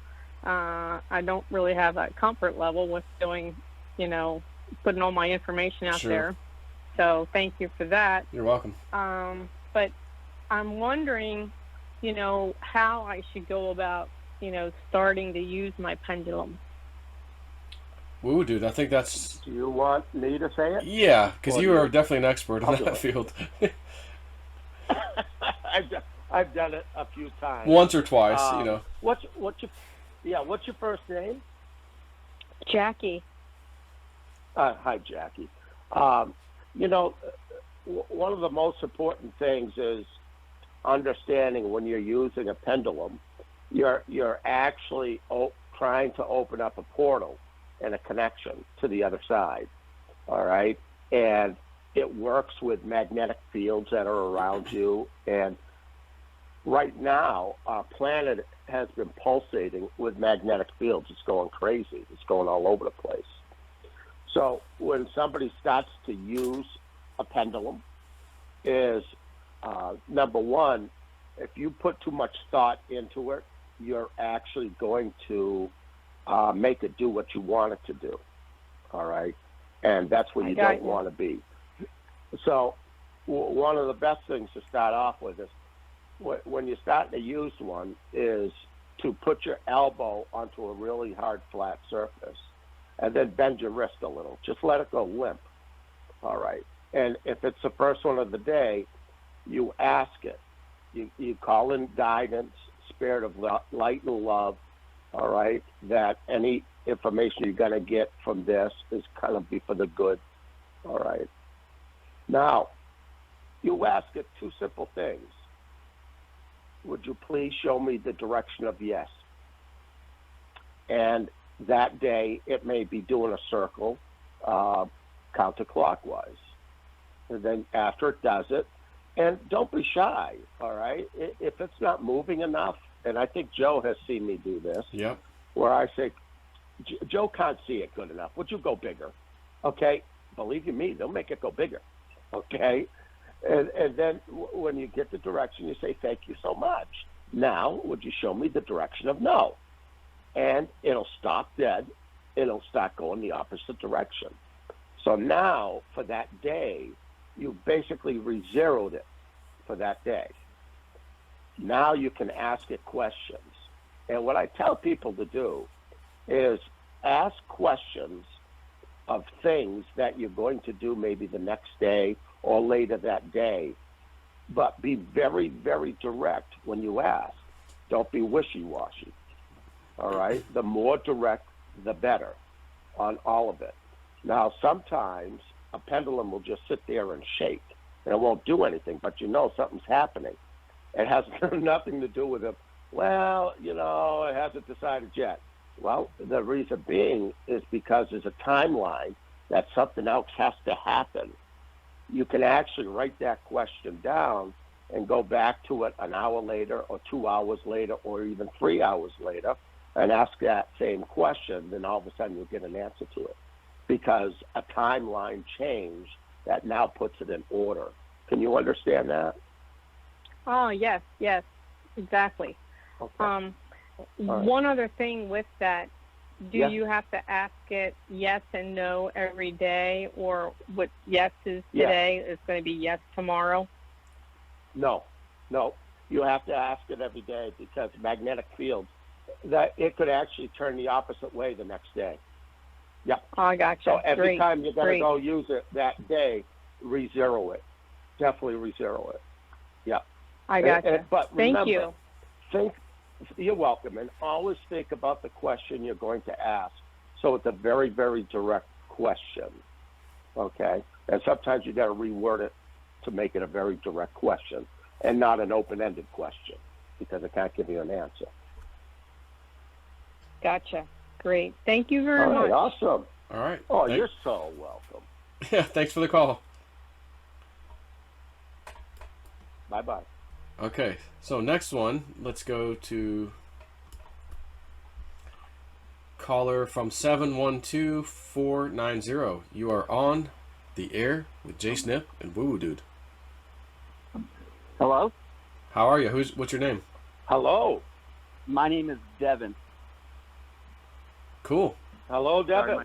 Speaker 3: I don't really have that comfort level with doing, putting all my information out there. So thank you for that.
Speaker 2: You're welcome.
Speaker 3: But I'm wondering, how I should go about, starting to use my pendulum.
Speaker 2: Woo, dude, I think that's...
Speaker 1: Do you want me to say it?
Speaker 2: Yeah, because you are definitely an expert in that field.
Speaker 1: I've done it a few times.
Speaker 2: Once or twice,
Speaker 1: What's your first name?
Speaker 3: Jackie.
Speaker 1: Hi, Jackie. One of the most important things is understanding when you're using a pendulum, you're actually trying to open up a portal and a connection to the other side. All right, and it works with magnetic fields that are around you. And right now, our planet has been pulsating with magnetic fields. It's going crazy. It's going all over the place. So when somebody starts to use a pendulum, is number one, if you put too much thought into it, you're actually going to make it do what you want it to do. All right, and that's where you don't want to be. So one of the best things to start off with is when you're starting to use one is to put your elbow onto a really hard flat surface and then bend your wrist a little. Just let it go limp. All right. And if it's the first one of the day, you ask it. You call in guidance, spirit of light and love, all right, that any information you're going to get from this is going to be for the good, all right. Now, you ask it two simple things. Would you please show me the direction of yes? And that day, it may be doing a circle counterclockwise. And then after it does it, and don't be shy, all right? If it's not moving enough, and I think Joe has seen me do this,
Speaker 2: Yep.
Speaker 1: where I say, Joe can't see it good enough. Would you go bigger? Okay, believe you me, they'll make it go bigger, okay? And then when you get the direction, you say, thank you so much. Now, would you show me the direction of no? And it'll stop dead. It'll start going the opposite direction. So now, for that day, you basically re-zeroed it for that day. Now you can ask it questions. And what I tell people to do is ask questions of things that you're going to do maybe the next day or later that day, but be very, very direct when you ask. Don't be wishy-washy, all right? The more direct, the better on all of it. Now, sometimes a pendulum will just sit there and shake, and it won't do anything, but you know something's happening. It has nothing to do with it. Well, you know, it hasn't decided yet. Well, the reason being is because there's a timeline that something else has to happen. You can actually write that question down and go back to it an hour later or 2 hours later or even 3 hours later and ask that same question, then all of a sudden you'll get an answer to it because a timeline change that now puts it in order. Can you understand that?
Speaker 3: Oh, yes, exactly.
Speaker 1: Okay.
Speaker 3: One other thing with that, do
Speaker 1: Yeah.
Speaker 3: you have to ask it yes and no every day, or what yes is today is going to be yes tomorrow?
Speaker 1: No. You have to ask it every day because magnetic fields, that it could actually turn the opposite way the next day. Yeah.
Speaker 3: Oh, I gotcha.
Speaker 1: So every
Speaker 3: Great.
Speaker 1: time you're going
Speaker 3: Great.
Speaker 1: to go use it that day, re-zero it. Definitely re-zero it. Yeah.
Speaker 3: I gotcha.
Speaker 1: But
Speaker 3: Thank
Speaker 1: remember,
Speaker 3: you.
Speaker 1: You're welcome, and always think about the question you're going to ask. So it's a very, very direct question, okay? And sometimes you got to reword it to make it a very direct question and not an open-ended question because it can't give you an answer.
Speaker 3: Gotcha. Great. Thank you very
Speaker 1: All right,
Speaker 3: much.
Speaker 1: awesome.
Speaker 2: All right.
Speaker 1: Oh, you're so welcome.
Speaker 2: Yeah, thanks for the call.
Speaker 1: Bye-bye.
Speaker 2: Okay, so next one, let's go to caller from 712490. You are on the air with J Snip and Woo Woo Dude.
Speaker 4: Hello?
Speaker 2: How are you? What's your name?
Speaker 1: Hello.
Speaker 4: My name is Devin.
Speaker 2: Cool.
Speaker 1: Hello, Devin.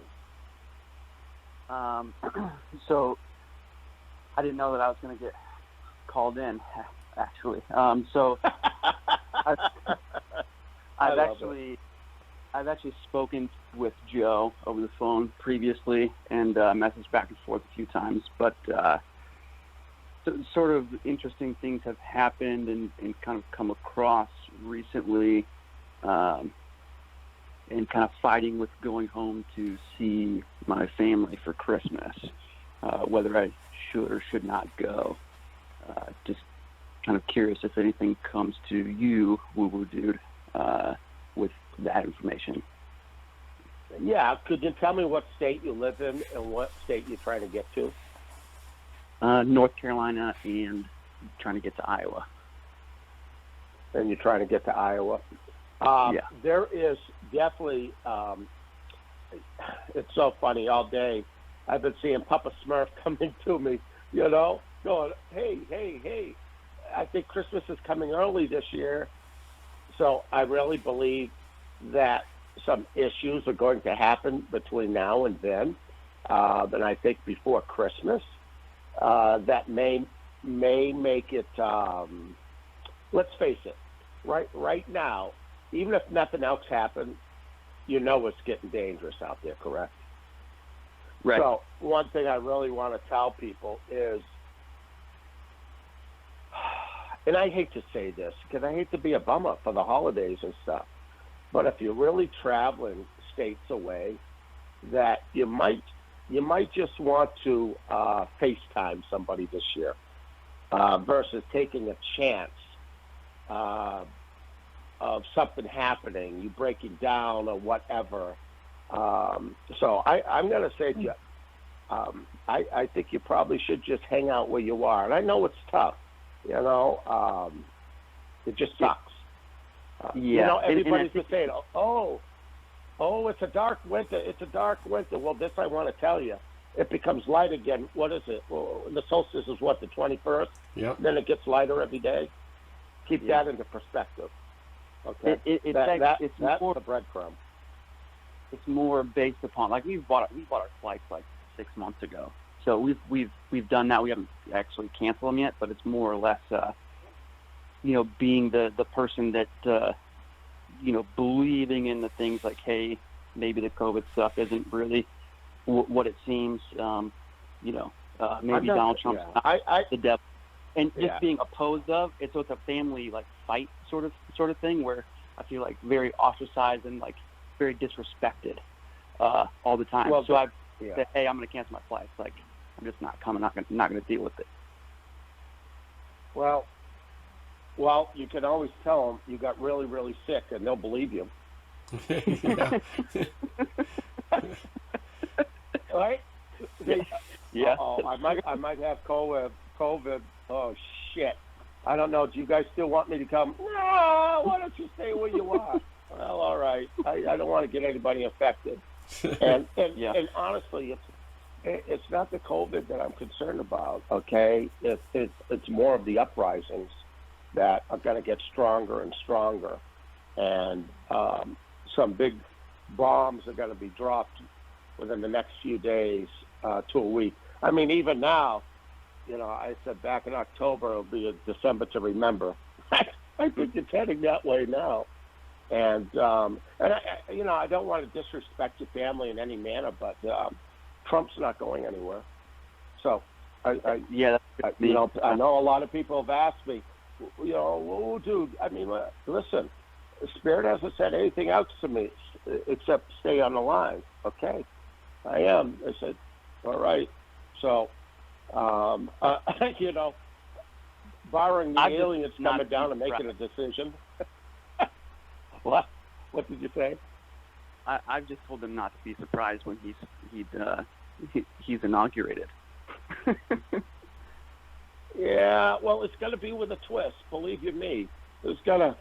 Speaker 4: So I didn't know that I was going to get called in, actually. So I've actually spoken with Joe over the phone previously and messaged back and forth a few times, but sort of interesting things have happened and kind of come across recently, and kind of fighting with going home to see my family for Christmas, whether I should or should not go. Just kind of curious if anything comes to you, Woo Woo Dude, with that information.
Speaker 1: Yeah, could you tell me what state you live in and what state you're trying to get to?
Speaker 4: North Carolina and trying to get to Iowa.
Speaker 1: And you're trying to get to Iowa?
Speaker 4: Yeah.
Speaker 1: There is definitely, it's so funny all day. I've been seeing Papa Smurf coming to me, going, hey, I think Christmas is coming early this year. So I really believe that some issues are going to happen between now and then. And I think before Christmas, that may make it, let's face it, right now, even if nothing else happens, it's getting dangerous out there, correct?
Speaker 4: Right.
Speaker 1: So one thing I really want to tell people is, and I hate to say this because I hate to be a bummer for the holidays and stuff, but if you're really traveling states away, that you might just want to FaceTime somebody this year versus taking a chance of something happening, you breaking down or whatever. So I'm going to say to you, I think you probably should just hang out where you are. And I know it's tough, it just sucks. Everybody's just saying, oh, it's a dark winter. It's a dark winter. Well, this I want to tell you. It becomes light again. What is it? Well, the solstice is what, the 21st?
Speaker 2: Yep.
Speaker 1: Then it gets lighter every day. Keep that into perspective. Okay.
Speaker 4: It's
Speaker 1: that's
Speaker 4: more
Speaker 1: the breadcrumb.
Speaker 4: It's more based upon, like, we bought our flights like 6 months ago. So we've done that. We haven't actually canceled them yet, but it's more or less being the person that believing in the things like, hey, maybe the COVID stuff isn't really what it seems. Maybe Donald Trump's not the devil, and just being opposed of it. So it's a family like fight sort of thing where I feel like very ostracized and like very disrespected all the time.
Speaker 1: Well,
Speaker 4: so I've said, hey, I'm going to cancel my flights. Like, I'm just not coming. Not going to deal with it.
Speaker 1: Well, you can always tell them you got really, really sick, and they'll believe you. Right?
Speaker 4: Yeah.
Speaker 1: Oh, I might have COVID. Oh shit! I don't know. Do you guys still want me to come? No. Why don't you stay where you are? Well, all right. I don't want to get anybody infected. And honestly, it's not the COVID that I'm concerned about. Okay, it's more of the uprisings that are going to get stronger and stronger, and some big bombs are going to be dropped within the next few days to a week. I mean, even now, I said back in October it'll be a December to remember. I think it's heading that way now, and I don't want to disrespect your family in any manner, but Trump's not going anywhere. So, I know a lot of people have asked me, dude, I mean, listen, Spirit hasn't said anything else to me except stay on the line. Okay, I am. I said, all right. So, barring the aliens coming down and making a decision. What? What did you say?
Speaker 4: I've just told him not to be surprised when he's inaugurated.
Speaker 1: Yeah, well, it's going to be with a twist. Believe you me, it's going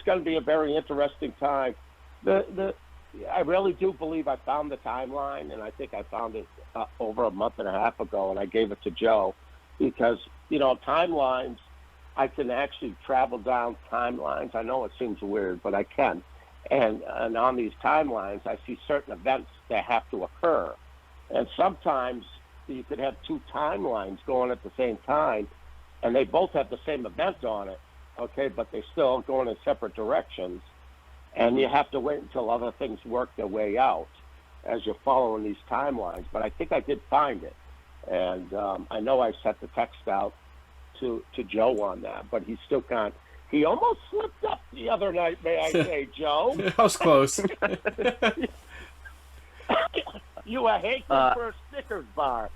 Speaker 1: to be a very interesting time. I really do believe I found the timeline, and I think I found it over a month and a half ago, and I gave it to Joe because timelines. I can actually travel down timelines. I know it seems weird, but I can. And on these timelines, I see certain events that have to occur, and sometimes you could have two timelines going at the same time, and they both have the same event on it, okay, but they still going in separate directions, and you have to wait until other things work their way out as you're following these timelines. But I think I did find it, and I know I sent the text out to Joe on that, but he still can't. He almost slipped up the other night, may I say, Joe?
Speaker 2: I was close.
Speaker 1: You were hating for a Snickers bar.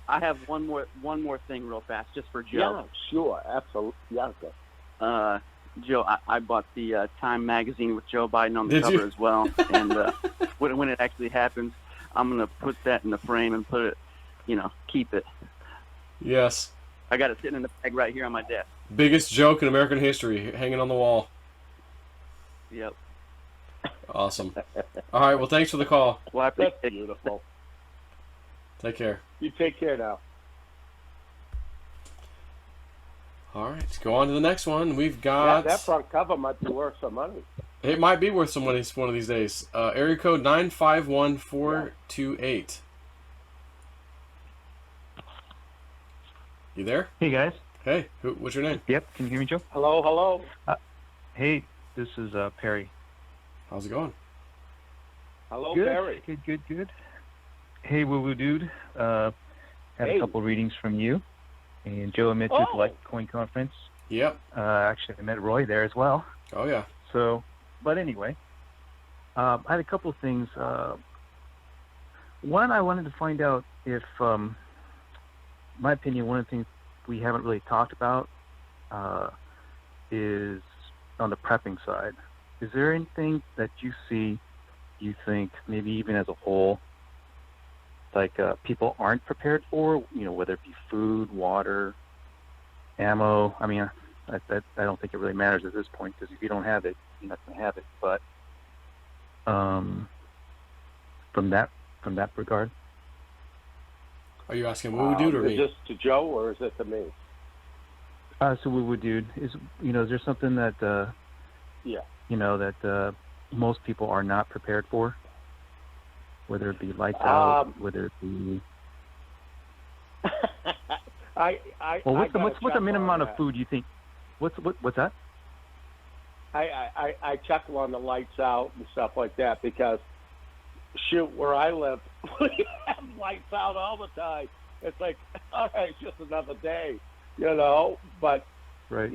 Speaker 4: I have one more thing real fast, just for Joe.
Speaker 1: Yeah, sure, absolutely. Yeah, okay.
Speaker 4: Joe, I bought the Time magazine with Joe Biden on the cover as well, and when it actually happens, I'm gonna put that in the frame and put it, keep it.
Speaker 2: Yes.
Speaker 4: I got it sitting in the bag right here on my desk.
Speaker 2: Biggest joke in American history, hanging on the wall.
Speaker 4: Yep.
Speaker 2: Awesome. All right. Well, thanks for the call.
Speaker 4: Well, I appreciate
Speaker 1: That's beautiful.
Speaker 2: Take care.
Speaker 1: You take care now.
Speaker 2: All right, let's go on to the next one. We've got...
Speaker 1: That front cover might be worth some money.
Speaker 2: It might be worth some money one of these days. Area code 951428. You there?
Speaker 5: Hey guys.
Speaker 2: Hey, what's your name?
Speaker 5: Yep. Can you hear me, Joe?
Speaker 1: Hello.
Speaker 5: Hey, this is Perry.
Speaker 2: How's it going?
Speaker 1: Hello,
Speaker 5: Good.
Speaker 1: Barry.
Speaker 5: Good. Hey, Woo Woo Dude. Had
Speaker 1: Hey.
Speaker 5: a couple readings from you, and Joe, I met you at the
Speaker 1: Oh.
Speaker 5: Litecoin conference.
Speaker 2: Yep.
Speaker 5: Actually, I met Roy there as well.
Speaker 2: Oh, yeah.
Speaker 5: So, but anyway, I had a couple things. One, I wanted to find out if, my opinion, one of the things we haven't really talked about is on the prepping side. Is there anything that you see, you think, maybe even as a whole, like people aren't prepared for, whether it be food, water, ammo? I mean, I don't think it really matters at this point, because if you don't have it, you're not going to have it. But from that regard,
Speaker 2: Are you asking Woo Dude or
Speaker 1: Is
Speaker 2: me?
Speaker 1: this to Joe or is it to me?
Speaker 5: so Woo Woo Dude, is there something that
Speaker 1: Yeah.
Speaker 5: that most people are not prepared for, whether it be lights out, whether it be what's the minimum amount of food you think? What's that?
Speaker 1: I chuckle on the lights out and stuff like that because, shoot, where I live, we have lights out all the time. It's like, all right, it's just another day, But
Speaker 5: Right.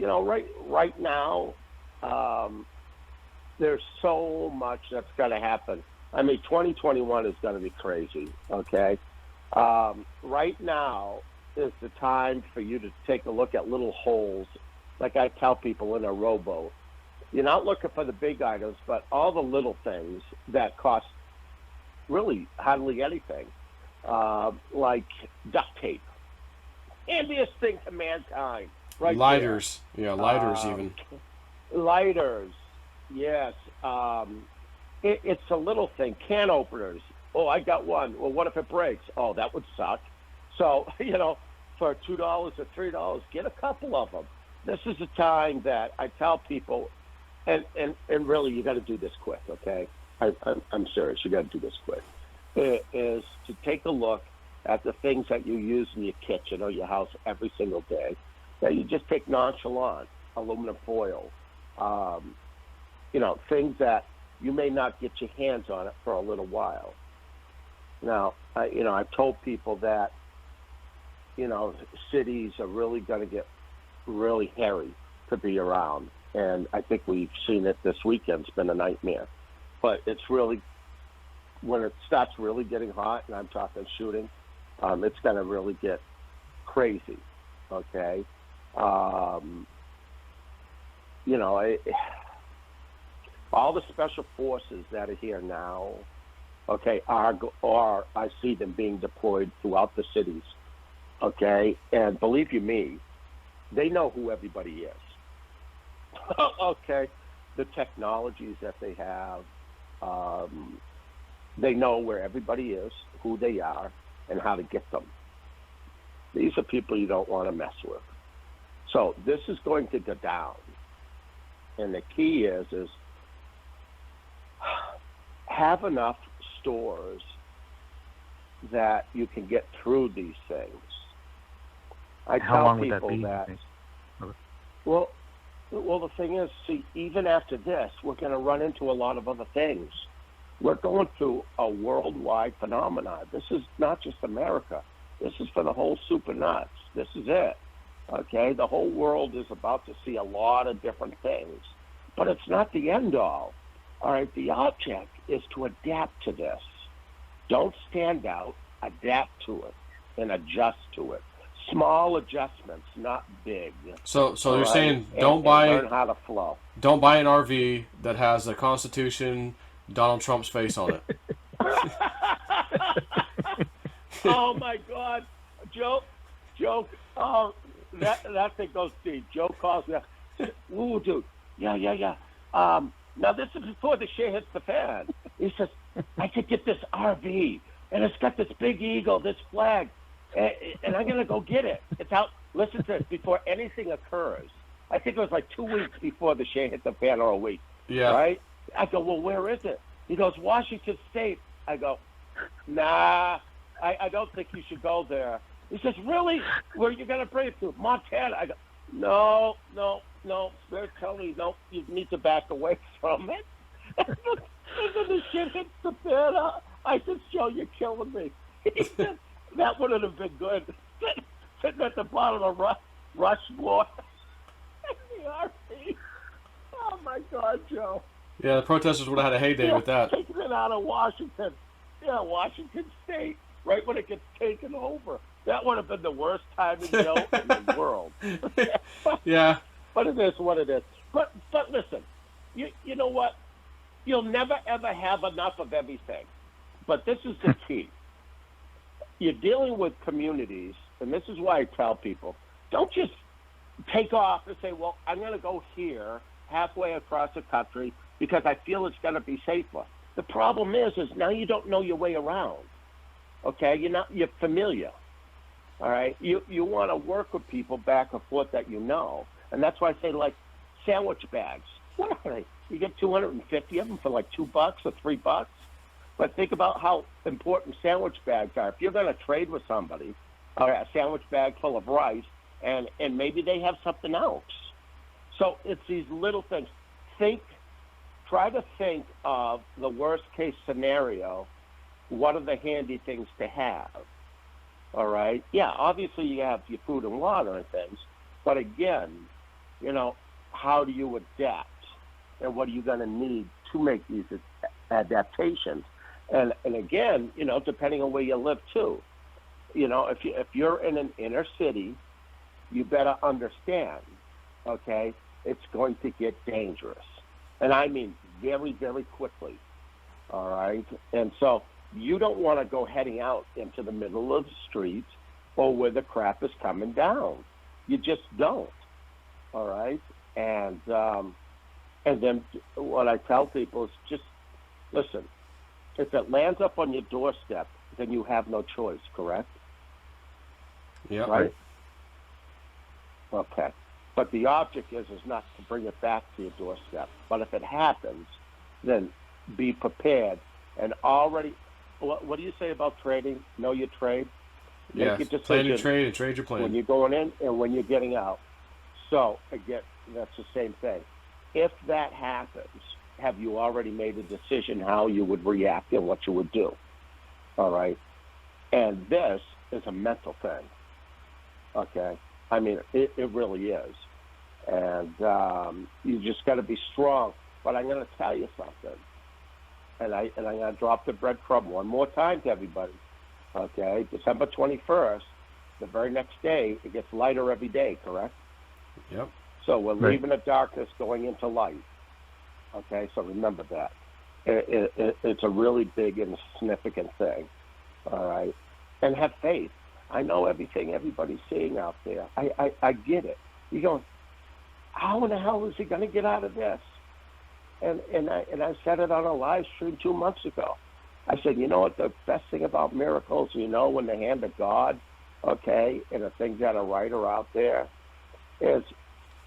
Speaker 1: right now, there's so much that's going to happen. I mean, 2021 is going to be crazy. Okay, right now is the time for you to take a look at little holes, like I tell people in a rowboat. You're not looking for the big items, but all the little things that cost really hardly anything, like duct tape. Handiest thing to mankind, right?
Speaker 2: Lighters. Yeah, lighters
Speaker 1: Um,
Speaker 2: even.
Speaker 1: Lighters, yes. It's a little thing. Can openers. Oh, I got one. Well, what if it breaks? Oh, that would suck. So, for $2 or $3, get a couple of them. This is a time that I tell people, and really, you got to do this quick, okay? I'm serious. You got to do this quick. It is to take a look at the things that you use in your kitchen or your house every single day that you just take nonchalant, aluminum foil, things that you may not get your hands on it for a little while. Now, I've told people that, cities are really going to get really hairy to be around. And I think we've seen it this weekend. It's been a nightmare. But it's really, when it starts really getting hot, and I'm talking shooting, it's going to really get crazy, okay? All the special forces that are here now, okay, are I see them being deployed throughout the cities, okay? And believe you me, they know who everybody is, okay? The technologies that they have, they know where everybody is, who they are, and how to get them. These are people you don't want to mess with. So this is going to go down. And the key is have enough stores that you can get through these things. I
Speaker 5: How
Speaker 1: tell
Speaker 5: long would that
Speaker 1: people
Speaker 5: be?
Speaker 1: that,
Speaker 5: Okay.
Speaker 1: well, the thing is, see, even after this, we're going to run into a lot of other things. We're going through a worldwide phenomenon. This is not just America. This is for the whole super nuts. This is it. Okay? The whole world is about to see a lot of different things. But it's not the end all. All right? The object is to adapt to this. Don't stand out. Adapt to it and adjust to it. Small adjustments, not big.
Speaker 2: So you're
Speaker 1: All
Speaker 2: saying
Speaker 1: right?
Speaker 2: don't
Speaker 1: And
Speaker 2: buy
Speaker 1: learn how to flow.
Speaker 2: don't buy an RV that has the Constitution, Donald Trump's face on it.
Speaker 1: Oh my God, Joe, oh, that thing goes deep. Joe calls me, ooh, dude, yeah. Now this is before the shit hits the fan. He says, I could get this RV and it's got this big eagle, this flag, and I'm gonna go get it. It's out. Listen to this, before anything occurs. I think it was like 2 weeks before the shit hit the fan, or a week.
Speaker 2: Yeah.
Speaker 1: Right? I go, well, where is it? He goes, Washington State. I go, nah, I don't think you should go there. He says, really? Where are you going to bring it to? Montana. I go, no. They're telling me, no, you need to back away from it. And then the shit hits the fan. I said, Joe, you're killing me. He said, that wouldn't have been good. Sitting at the bottom of Rushmore. The RV. Oh, my God, Joe.
Speaker 2: Yeah, the protesters would have had a heyday with that.
Speaker 1: Taking it out of Washington. Yeah, Washington State, right when it gets taken over. That would have been the worst timing, Joe, in the world.
Speaker 2: Yeah.
Speaker 1: But it is what it is. But listen, you know what? You'll never, ever have enough of everything. But this is the key. You're dealing with communities, and this is why I tell people, don't just take off and say, well, I'm going to go here halfway across the country because I feel it's going to be safer. The problem is now you don't know your way around. Okay, you're familiar. All right, you want to work with people back and forth that you know, and that's why I say like sandwich bags. What are they? You get 250 of them for like $2 or $3. But think about how important sandwich bags are. If you're going to trade with somebody, all right, a sandwich bag full of rice, and maybe they have something else. So it's these little things. Try to think of the worst case scenario. What are the handy things to have? All right. Yeah, obviously you have your food and water and things, but again, how do you adapt, and what are you going to need to make these adaptations? And again, depending on where you live too. If you're in an inner city, you better understand. Okay, it's going to get dangerous. And I mean very, very quickly, all right? And so you don't want to go heading out into the middle of the street or where the crap is coming down. You just don't, all right? And then what I tell people is just, listen, if it lands up on your doorstep, then you have no choice, correct?
Speaker 2: Yeah.
Speaker 1: Right? Okay. But the object is not to bring it back to your doorstep. But if it happens, then be prepared. And already, what do you say about trading? Know your trade?
Speaker 2: Yeah, plan your trade and trade your plan.
Speaker 1: When you're going in and when you're getting out. So, again, that's the same thing. If that happens, have you already made a decision how you would react and what you would do? All right? And this is a mental thing. Okay? I mean, it really is. And you just got to be strong. But I'm going to tell you something. And I'm going to drop the breadcrumb one more time to everybody. Okay? December 21st, the very next day, it gets lighter every day, correct?
Speaker 2: Yep.
Speaker 1: So we're leaving the darkness going into light. Okay? So remember that. It's a really big and significant thing. All right? And have faith. I know everything everybody's seeing out there. I get it. You're going, how in the hell is he going to get out of this? And I said it on a live stream 2 months ago. I said, you know what the best thing about miracles, when the hand of God, okay, and the things that are right are out there, is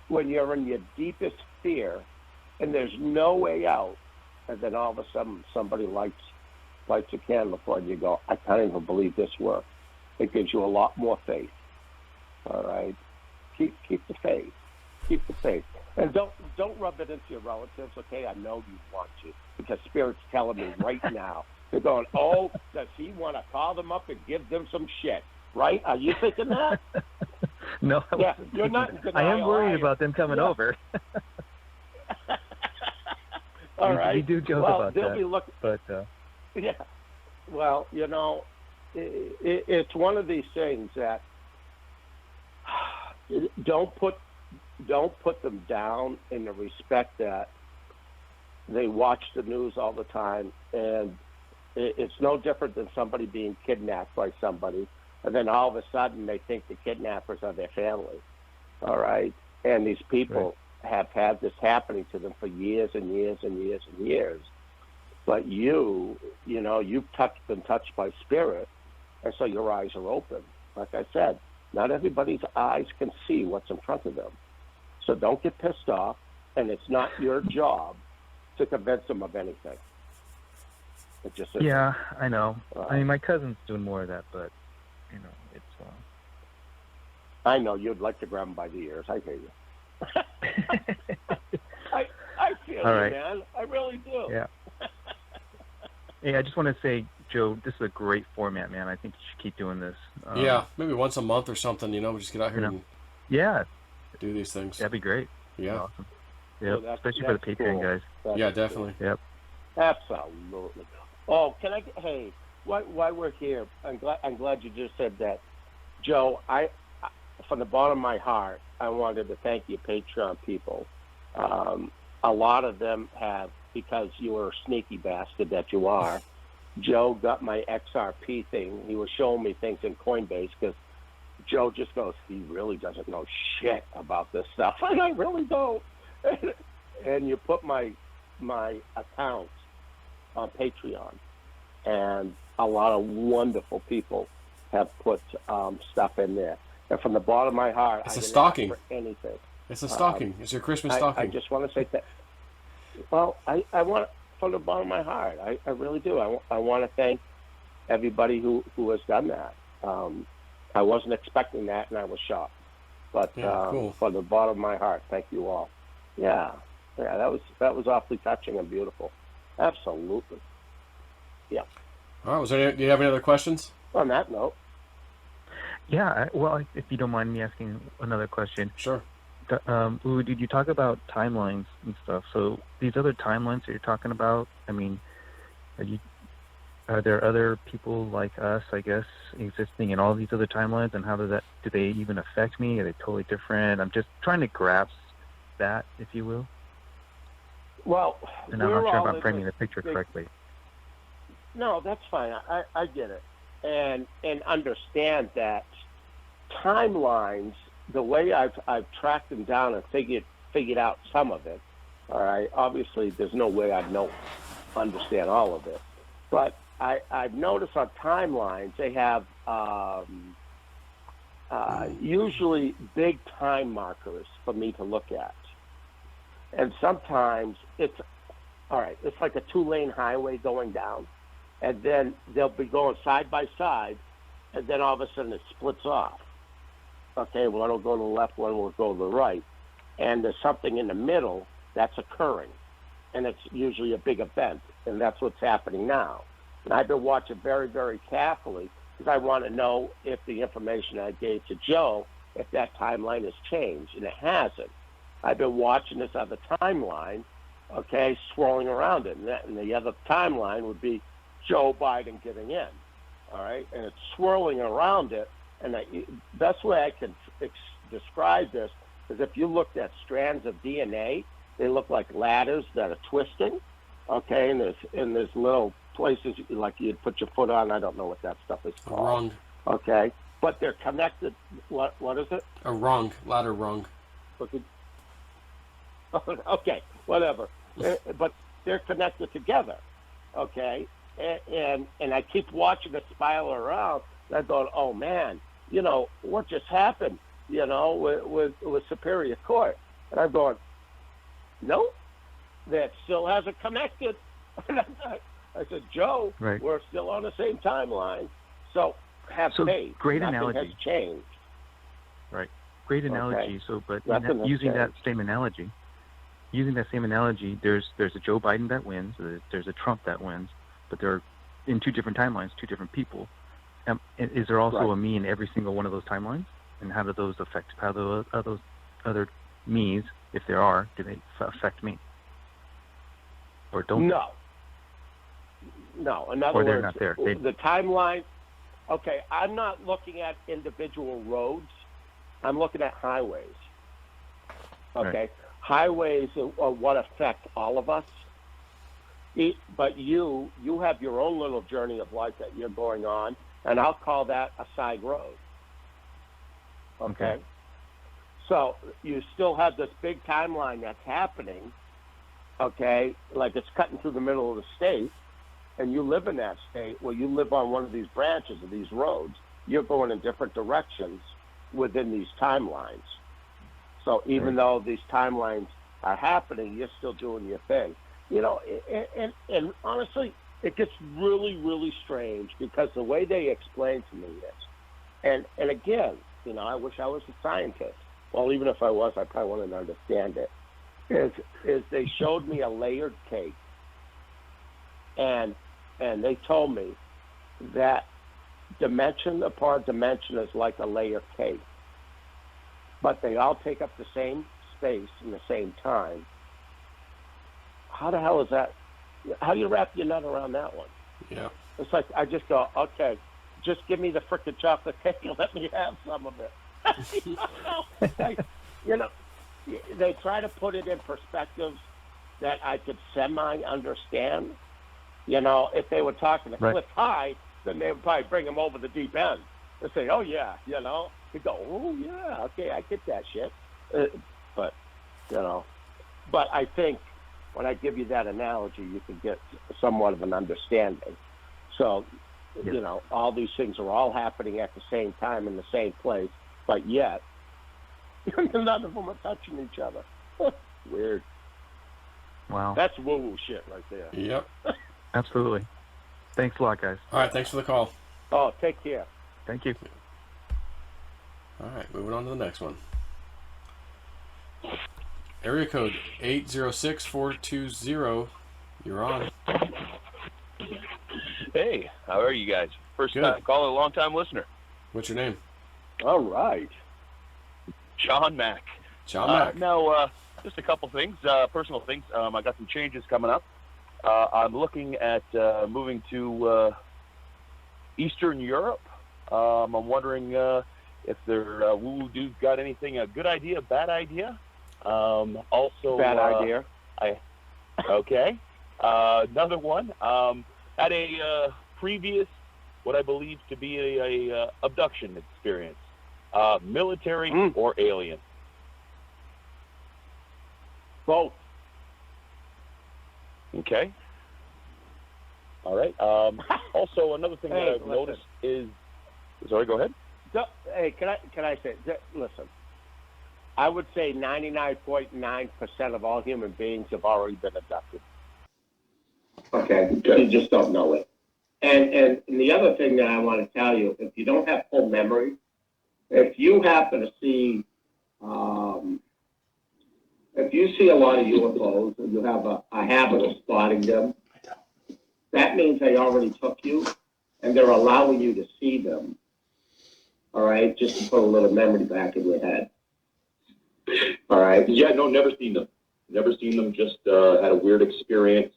Speaker 1: when you're in your deepest fear and there's no way out, and then all of a sudden somebody lights a candle for you, and you go, I can't even believe this worked. It gives you a lot more faith. All right? Keep the faith. Keep the faith. And don't rub it into your relatives, okay? I know you want to, because Spirit's telling me right now. They're going, oh, does he want to call them up and give them some shit? Right? Are you thinking that?
Speaker 5: No.
Speaker 1: Yeah, you're not in denial.
Speaker 5: I am worried about them coming over.
Speaker 1: All right.
Speaker 5: We do joke about
Speaker 1: they'll
Speaker 5: that.
Speaker 1: Be looking,
Speaker 5: but
Speaker 1: yeah. Well, it's one of these things that don't put them down in the respect that they watch the news all the time, and it's no different than somebody being kidnapped by somebody, and then all of a sudden they think the kidnappers are their family. All right? And these people have had this happening to them for years and years and years and years. but you've been touched by spirit, and so your eyes are open. Like I said, not everybody's eyes can see what's in front of them. So don't get pissed off, and it's not your job to convince them of anything. It just isn't.
Speaker 5: Yeah, I know. I mean, my cousin's doing more of that, but it's.
Speaker 1: I know you'd like to grab them by the ears. I hear you. I feel
Speaker 5: All
Speaker 1: you,
Speaker 5: right.
Speaker 1: man. I really do.
Speaker 5: Yeah. Hey, I just want to say, Joe, this is a great format, man. I think you should keep doing this.
Speaker 2: Yeah, maybe once a month or something. We just get out here and
Speaker 5: Yeah,
Speaker 2: do these things.
Speaker 5: that'd be great.
Speaker 2: Yeah.
Speaker 5: Awesome. Yep,
Speaker 1: Well,
Speaker 5: especially for the Patreon
Speaker 1: cool.
Speaker 5: guys.
Speaker 2: Yeah, definitely.
Speaker 5: Yep.
Speaker 1: Absolutely. Oh, can I? Hey, while we're here, I'm glad you just said that, Joe. I from the bottom of my heart, I wanted to thank you, Patreon people. A lot of them have, because you were a sneaky bastard that you are. Joe got my XRP thing. He was showing me things in Coinbase because Joe just goes, he really doesn't know shit about this stuff, and I really don't. And you put my account on Patreon, and a lot of wonderful people have put stuff in there. And from the bottom of my heart,
Speaker 2: It's
Speaker 1: I
Speaker 2: a
Speaker 1: didn't
Speaker 2: stocking.
Speaker 1: ask for anything.
Speaker 2: It's a stocking. It's your Christmas stocking.
Speaker 1: I just want to say that. Well, I want, from the bottom of my heart, I really do. I want to thank everybody who has done that. I wasn't expecting that, and I was shocked. But
Speaker 2: cool.
Speaker 1: from the bottom of my heart, thank you all. Yeah, that was awfully touching and beautiful. Absolutely. Yeah.
Speaker 2: All right. Do you have any other questions?
Speaker 1: On that note.
Speaker 5: Yeah, well, if you don't mind me asking another question.
Speaker 2: Sure.
Speaker 5: Did you talk about timelines and stuff? So these other timelines that you're talking about, I mean, are there other people like us, I guess, existing in all these other timelines, and do they even affect me? Are they totally different? I'm just trying to grasp that, if you will.
Speaker 1: Well,
Speaker 5: and I'm not sure if I'm framing the picture correctly.
Speaker 1: No, that's fine. I get it. And understand that timelines, the way I've tracked them down and figured out some of it. All right. Obviously, there's no way I'd understand all of it, but I've noticed on timelines they have usually big time markers for me to look at, and sometimes it's all right. It's like a 2-lane highway going down, and then they'll be going side by side, and then all of a sudden it splits off. Okay, one will go to the left, one will go to the right, and there's something in the middle that's occurring, and it's usually a big event, and that's what's happening now. And I've been watching very, very carefully because I want to know if the information I gave to Joe, if that timeline has changed, and it hasn't. I've been watching this other timeline, okay, swirling around it, and the other timeline would be Joe Biden getting in, all right, and it's swirling around it. And the best way I can describe this is if you looked at strands of DNA, they look like ladders that are twisting, okay, and there's little places like you'd put your foot on. I don't know what that stuff is called.
Speaker 2: A rung.
Speaker 1: Okay, but they're connected. What is it?
Speaker 2: A rung, ladder rung.
Speaker 1: Okay, whatever. But they're connected together, okay, and I keep watching it spiral around. And I thought, oh man, what just happened, with Superior Court? And I'm going, nope, that still hasn't connected. I said, Joe,
Speaker 5: right.
Speaker 1: We're still on the same timeline. So have faith.
Speaker 5: Great
Speaker 1: Nothing
Speaker 5: analogy.
Speaker 1: has changed.
Speaker 5: Right. Great analogy.
Speaker 1: Okay.
Speaker 5: So, but
Speaker 1: Using
Speaker 5: that same analogy, there's a Joe Biden that wins, there's a Trump that wins, but they're in two different timelines, two different people. Is there also a me in every single one of those timelines? And how do those affect? How do those other me's, if there are, do they affect me? Or don't?
Speaker 1: No. In other
Speaker 5: or they're
Speaker 1: words,
Speaker 5: not there.
Speaker 1: The timeline. Okay, I'm not looking at individual roads. I'm looking at highways. Okay,
Speaker 5: right.
Speaker 1: Highways are what affect all of us. But you have your own little journey of life that you're going on, and I'll call that a side road. Okay. So you still have this big timeline that's happening, okay, like it's cutting through the middle of the state, and you live in that state, well, you live on one of these branches of these roads, you're going in different directions within these timelines. So even though these timelines are happening, you're still doing your thing. You know, and honestly, it gets really, really strange because the way they explain to me this, and again, you know, I wish I was a scientist. Well, even if I was, I probably wouldn't understand it. Is they showed me a layered cake, and they told me that dimension upon dimension is like a layer cake, but they all take up the same space in the same time. How the hell is that? How do you wrap your nut around that one?
Speaker 2: Yeah.
Speaker 1: It's like I just go, okay, just give me the frickin' chocolate cake and let me have some of it. You know, they try to put it in perspectives that I could semi-understand. You know, if they were talking to Cliff High, then they would probably bring him over the deep end and say, oh, yeah, you know. He'd go, oh, yeah, okay, I get that shit. But, you know, but I think when I give you that analogy, you can get somewhat of an understanding. So, you know, all these things are all happening at the same time in the same place, but yet none of them are touching each other. Weird.
Speaker 5: Wow.
Speaker 1: That's woo-woo shit right there.
Speaker 2: Yep.
Speaker 5: Absolutely. Thanks a lot, guys.
Speaker 2: All right, thanks for the call.
Speaker 1: Oh, take care.
Speaker 5: Thank you.
Speaker 2: All right, moving on to the next one. Area code 806-420. You're on.
Speaker 6: Hey, how are you guys? First
Speaker 2: Good.
Speaker 6: time caller, long time listener.
Speaker 2: What's your name?
Speaker 1: All right.
Speaker 6: John Mack.
Speaker 2: John Mack.
Speaker 6: Now, just a couple things, personal things. I got some changes coming up. I'm looking at moving to Eastern Europe. I'm wondering if their woo dudes got anything, a good idea, bad idea. Also,
Speaker 1: bad idea.
Speaker 6: Okay. Another one. Had a previous, what I believe to be a abduction experience. Military or alien?
Speaker 1: Both.
Speaker 6: Okay. All right. Also, another thing that I've noticed is. Sorry, go ahead.
Speaker 1: Hey, can I say? Listen, I would say 99.9% of all human beings have already been abducted. Okay, you just don't know it. And the other thing that I want to tell you, if you don't have full memory, if you happen to see, if you see a lot of UFOs and you have a habit of spotting them, that means they already took you and they're allowing you to see them. All right, just to put a little memory back in your head. All right.
Speaker 7: Yeah, no, never seen them. Never seen them. Just had a weird experience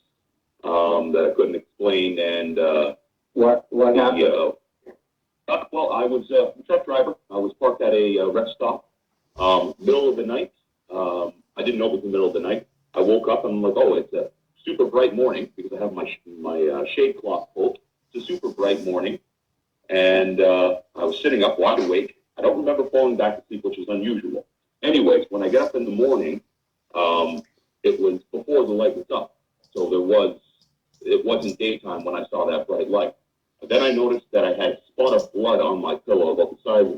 Speaker 7: that I couldn't explain. And
Speaker 1: what happened?
Speaker 7: Well, I was a truck driver. I was parked at a rest stop, middle of the night. I didn't know it was the middle of the night. I woke up and I'm like, oh, it's a super bright morning because I have my shade cloth pulled. It's a super bright morning. And I was sitting up wide awake. I don't remember falling back to sleep, which is unusual. Anyways, when I got up in the morning, it was before the light was up. So it wasn't daytime when I saw that bright light. But then I noticed that I had a spot of blood on my pillow about the size of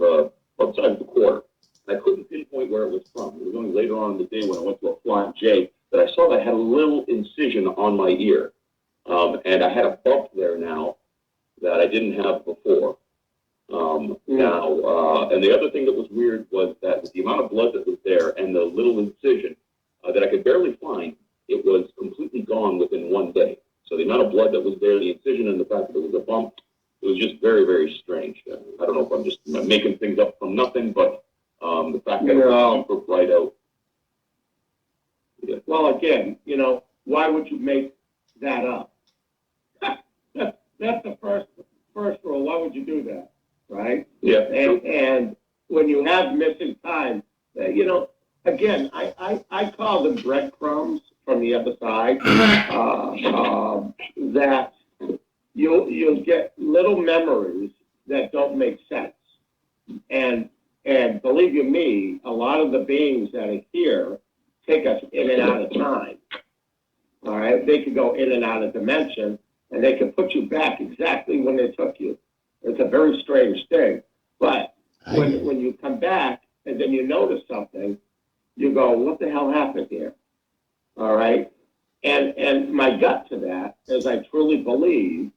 Speaker 7: the quarter. And I couldn't pinpoint where it was from. It was only later on in the day when I went to a flat J that I saw that I had a little incision on my ear. And I had a bump there now that I didn't have before. And the other thing that was weird was that with the amount of blood that was there and the little incision that I could barely find, it was completely gone within one day. So the amount of blood that was there, the incision, and the fact that it was a bump, it was just very, very strange. I don't know if I'm just making things up from nothing, but the fact that it was super bright out. Yeah.
Speaker 1: Well, again, why would you make that up? That's the first rule. Why would you do that? Right?
Speaker 7: Yeah.
Speaker 1: And when you have missing time, again, I call them breadcrumbs from the other side. That you'll get little memories that don't make sense. And believe you me, a lot of the beings that are here take us in and out of time. go in and out of dimension, and they can put you back exactly when they took you. It's a very strange thing. But when you come back and then you notice something, you go, what the hell happened here? All right? And my gut to that is I truly believe,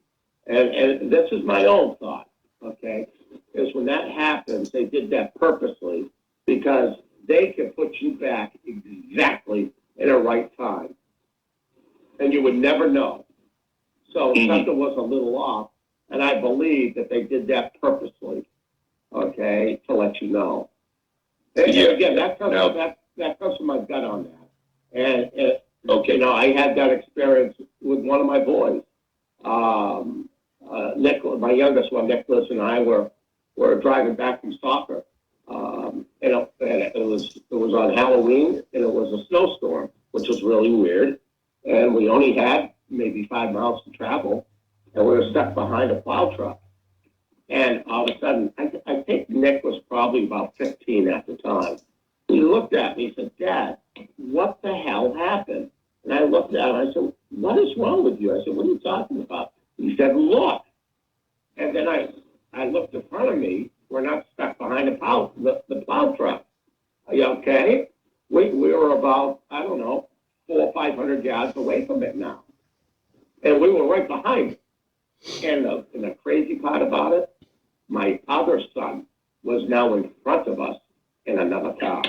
Speaker 1: and this is my own thought, okay, is when that happens, they did that purposely because they can put you back exactly in the right time. And you would never know. So something was a little off, and I believe that they did that purposely, okay, to let you know. And again, that comes from my gut on that. And okay, you know, I had that experience with one of my boys. Nicholas, my youngest one, Nicholas, and I were driving back from soccer. And it was on Halloween, and it was a snowstorm, which was really weird. And we only had maybe 5 miles to travel, and we were stuck behind a plow truck. And all of a sudden, I think Nick was probably about 15 at the time. He looked at me and said, Dad, what the hell happened? And I looked at him, I said, what is wrong with you? I said, what are you talking about? He said, look. And then I looked in front of me. We're not stuck behind the plow truck. Are you okay? We were about, I don't know, 400 or 500 yards away from it now. And we were right behind it. And the crazy part about it, my other son was now in front of us in another car.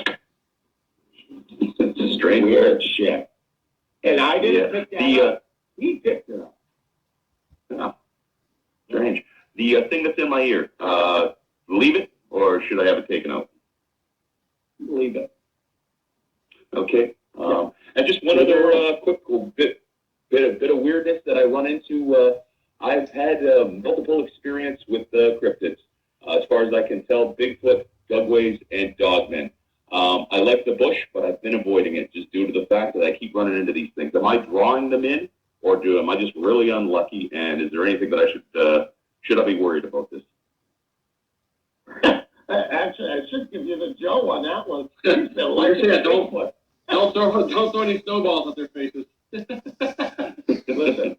Speaker 7: It's a strange
Speaker 1: weird shit. And I didn't pick that up. He picked it up.
Speaker 7: Yeah. Strange. The thing that's in my ear, leave it, or should I have it taken out?
Speaker 1: Leave it.
Speaker 7: Okay. And just one other quick bit of weirdness that I run into. I've had multiple experience with cryptids. As far as I can tell, Bigfoot, Dugways, and Dogmen. I like the bush, but I've been avoiding it just due to the fact that I keep running into these things. Am I drawing them in, or am I just really unlucky? And is there anything that I should I be worried about this?
Speaker 1: Actually, I should give you the Joe on that one. Don't throw any snowballs at their faces. Listen,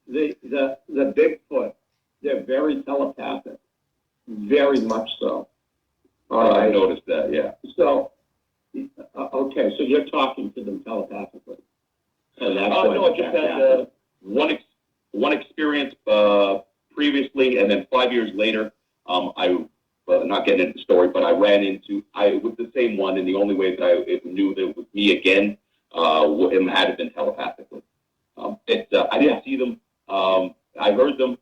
Speaker 1: the Bigfoot, they're very telepathic, very much so. All right.
Speaker 7: I noticed that, yeah.
Speaker 1: So, okay, so you're talking to them telepathically. And that's
Speaker 7: no, I just had one experience previously, and then 5 years later, I not getting into the story, but I ran into with the same one, and the only way that I knew that it was me again had it been telepathically. I didn't see them. I heard them.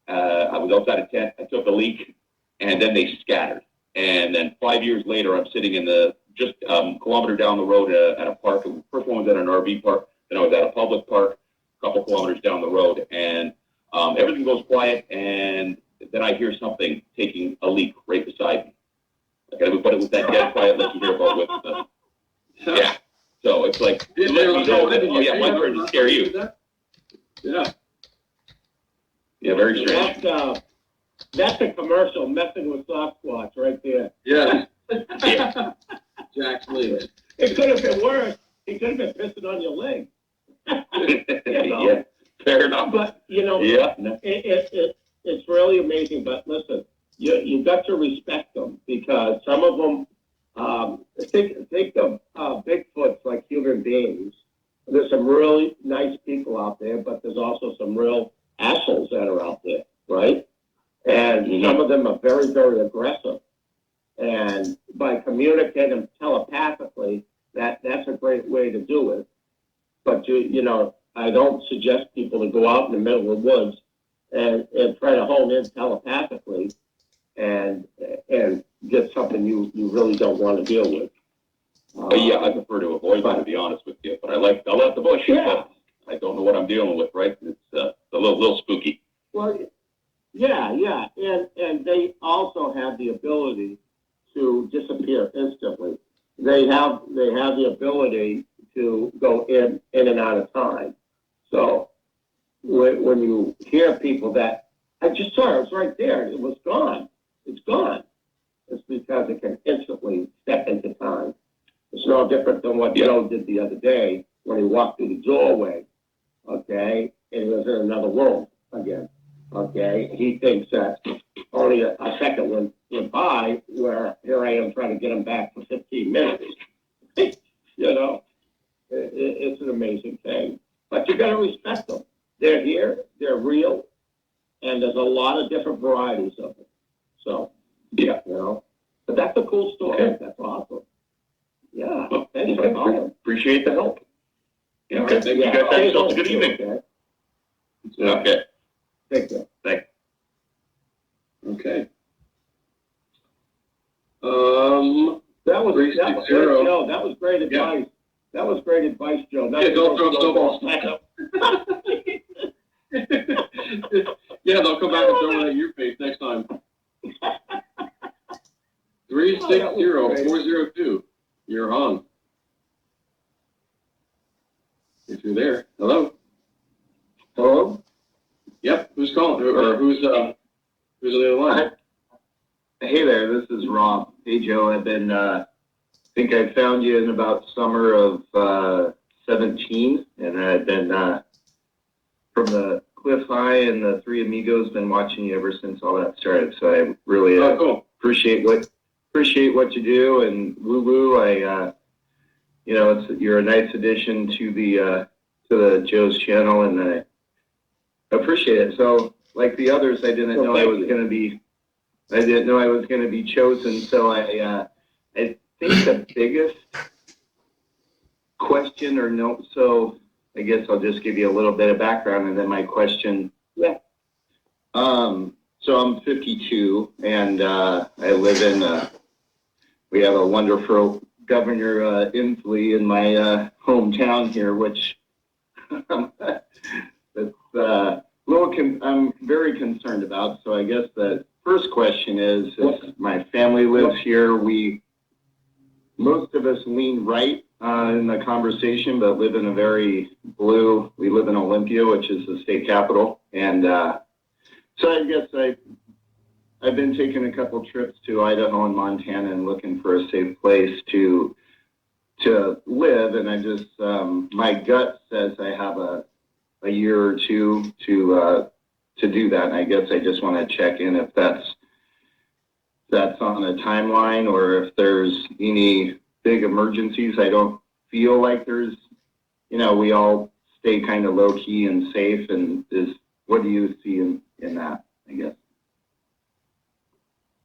Speaker 7: I was outside a tent. I took a leak, and then they scattered. And then 5 years later, I'm sitting in the just kilometer down the road at a park. The first one was at an RV park. Then I was at a public park, a couple kilometers down the road, and everything goes quiet. And then I hear something taking a leak right beside me. But it was that dead quiet like you hear about with yeah. So it's like, let me know that, oh yeah, my turn to scare you.
Speaker 1: Yeah.
Speaker 7: Yeah, very strange.
Speaker 1: That's a commercial, messing with Sasquatch right there.
Speaker 7: Yeah.
Speaker 1: Yeah. Exactly. It could have been worse. He could have been pissing on your leg. You know?
Speaker 7: Yeah, fair enough.
Speaker 1: But, you know,
Speaker 7: yeah.
Speaker 1: It's really amazing. But listen, you got to respect them because some of them, think of Bigfoots like human beings. There's some really nice people out there, but there's also some real assholes that are out there, right? And some of them are very, very aggressive. And by communicating telepathically, that's a great way to do it. But you know, I don't suggest people to go out in the middle of the woods and try to hone in telepathically and get something you really don't want to deal with.
Speaker 7: Yeah, I prefer to avoid that, to be honest with you. But I like the bush.
Speaker 1: Yeah.
Speaker 7: I don't know what I'm dealing with, right? It's a little spooky.
Speaker 1: Well, yeah, and they also have the ability to disappear instantly. They have the ability to go in and out of time. So when you hear people that I just saw it was right there, it was gone. It's gone. It's because it can instantly step into time. It's no different than what Joe did the other day when he walked through the doorway. okay, and he was in another world again, okay. He thinks that only a second went by where here I am trying to get him back for 15 minutes. You know, it's an amazing thing. But you got to respect them. They're here, they're real, and there's a lot of different varieties of them. So, yeah, you know, but that's a cool story. Okay. That's awesome. Yeah, well, thanks for calling.
Speaker 7: Appreciate the help. Yeah, okay. Thank you guys. Have yourselves a good evening. Okay.
Speaker 1: Take care.
Speaker 7: Thanks. Okay.
Speaker 1: That was
Speaker 7: 360.
Speaker 1: Joe. That was great advice.
Speaker 7: Yeah.
Speaker 1: That was great advice, Joe.
Speaker 7: Yeah, don't throw snowballs. Yeah, they'll come back and throw it at your face next time. 360-402. You're on. If you're there. Hello?
Speaker 1: Hello?
Speaker 7: Yep. Who's calling? Or who's on the other line?
Speaker 8: Hey there, this is Rob. Hey Joe, I've been, think I found you in about summer of 17, and I've been from the Cliff High and the Three Amigos, been watching you ever since all that started. So I really
Speaker 7: Cool.
Speaker 8: appreciate what you do, and woo woo. You know, you're a nice addition to the Joe's channel, and I appreciate it. So like the others, I didn't know I was going to be chosen. So I think the biggest question or no, so I guess I'll just give you a little bit of background and then my question.
Speaker 1: Yeah.
Speaker 8: So I'm 52 and I live in, we have a wonderful Governor Inslee in my hometown here, which I'm very concerned about. So I guess the first question is my family lives here. Most of us lean right in the conversation, but live in a very blue. We live in Olympia, which is the state capital. And so I guess I've been taking a couple trips to Idaho and Montana and looking for a safe place to live. And I just, my gut says I have a year or two to do that. And I guess I just want to check in if that's on a timeline or if there's any big emergencies. I don't feel like there's, you know, we all stay kind of low key and safe. And what do you see in that, I guess?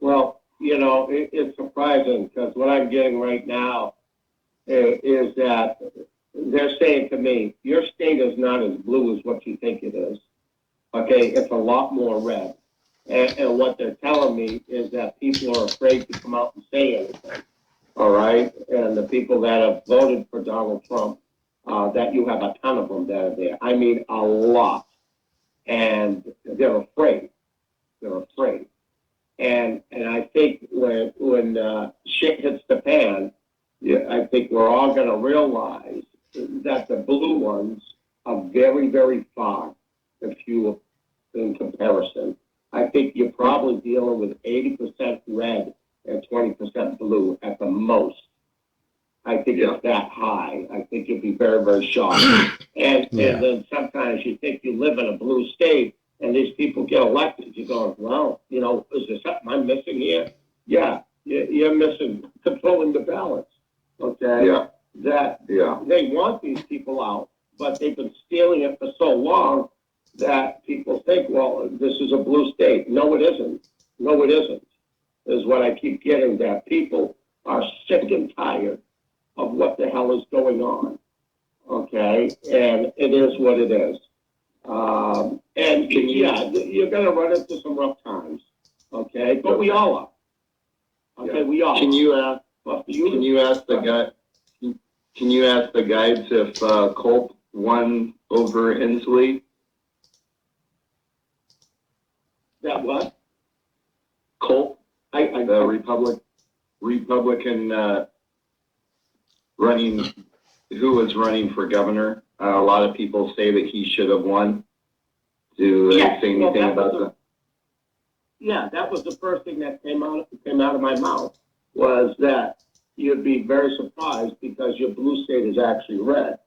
Speaker 1: Well, you know, it's surprising because what I'm getting right now is that they're saying to me, your state is not as blue as what you think it is. Okay, it's a lot more red. And what they're telling me is that people are afraid to come out and say anything. All right? And the people that have voted for Donald Trump, that you have a ton of them that are there. I mean, a lot. And they're afraid. They're afraid. And I think when shit hits the pan, I think we're all going to realize that the blue ones are very, very far and few in comparison. I think you're probably dealing with 80% red and 20% blue at the most. I think it's that high. I think you'd be very, very shocked. And then sometimes you think you live in a blue state and these people get elected. You go, well, you know, is there something I'm missing here? Yeah, you're missing controlling the balance. Okay?
Speaker 8: Yeah.
Speaker 1: They want these people out, but they've been stealing it for so long that people think, well, this is a blue state. No, it isn't. No, it isn't, is what I keep getting, that people are sick and tired of what the hell is going on. Okay? And it is what it is. And you're going to run into some rough times. Okay? But we all are. Okay, we all
Speaker 8: Can you ask the guides if Culp won over Inslee?
Speaker 1: That what?
Speaker 8: Culp, the Republican who was running for governor. A lot of people say that he should have won. Do they say anything about that?
Speaker 1: Yeah, that was the first thing that came out of my mouth, was that you'd be very surprised because your blue state is actually red.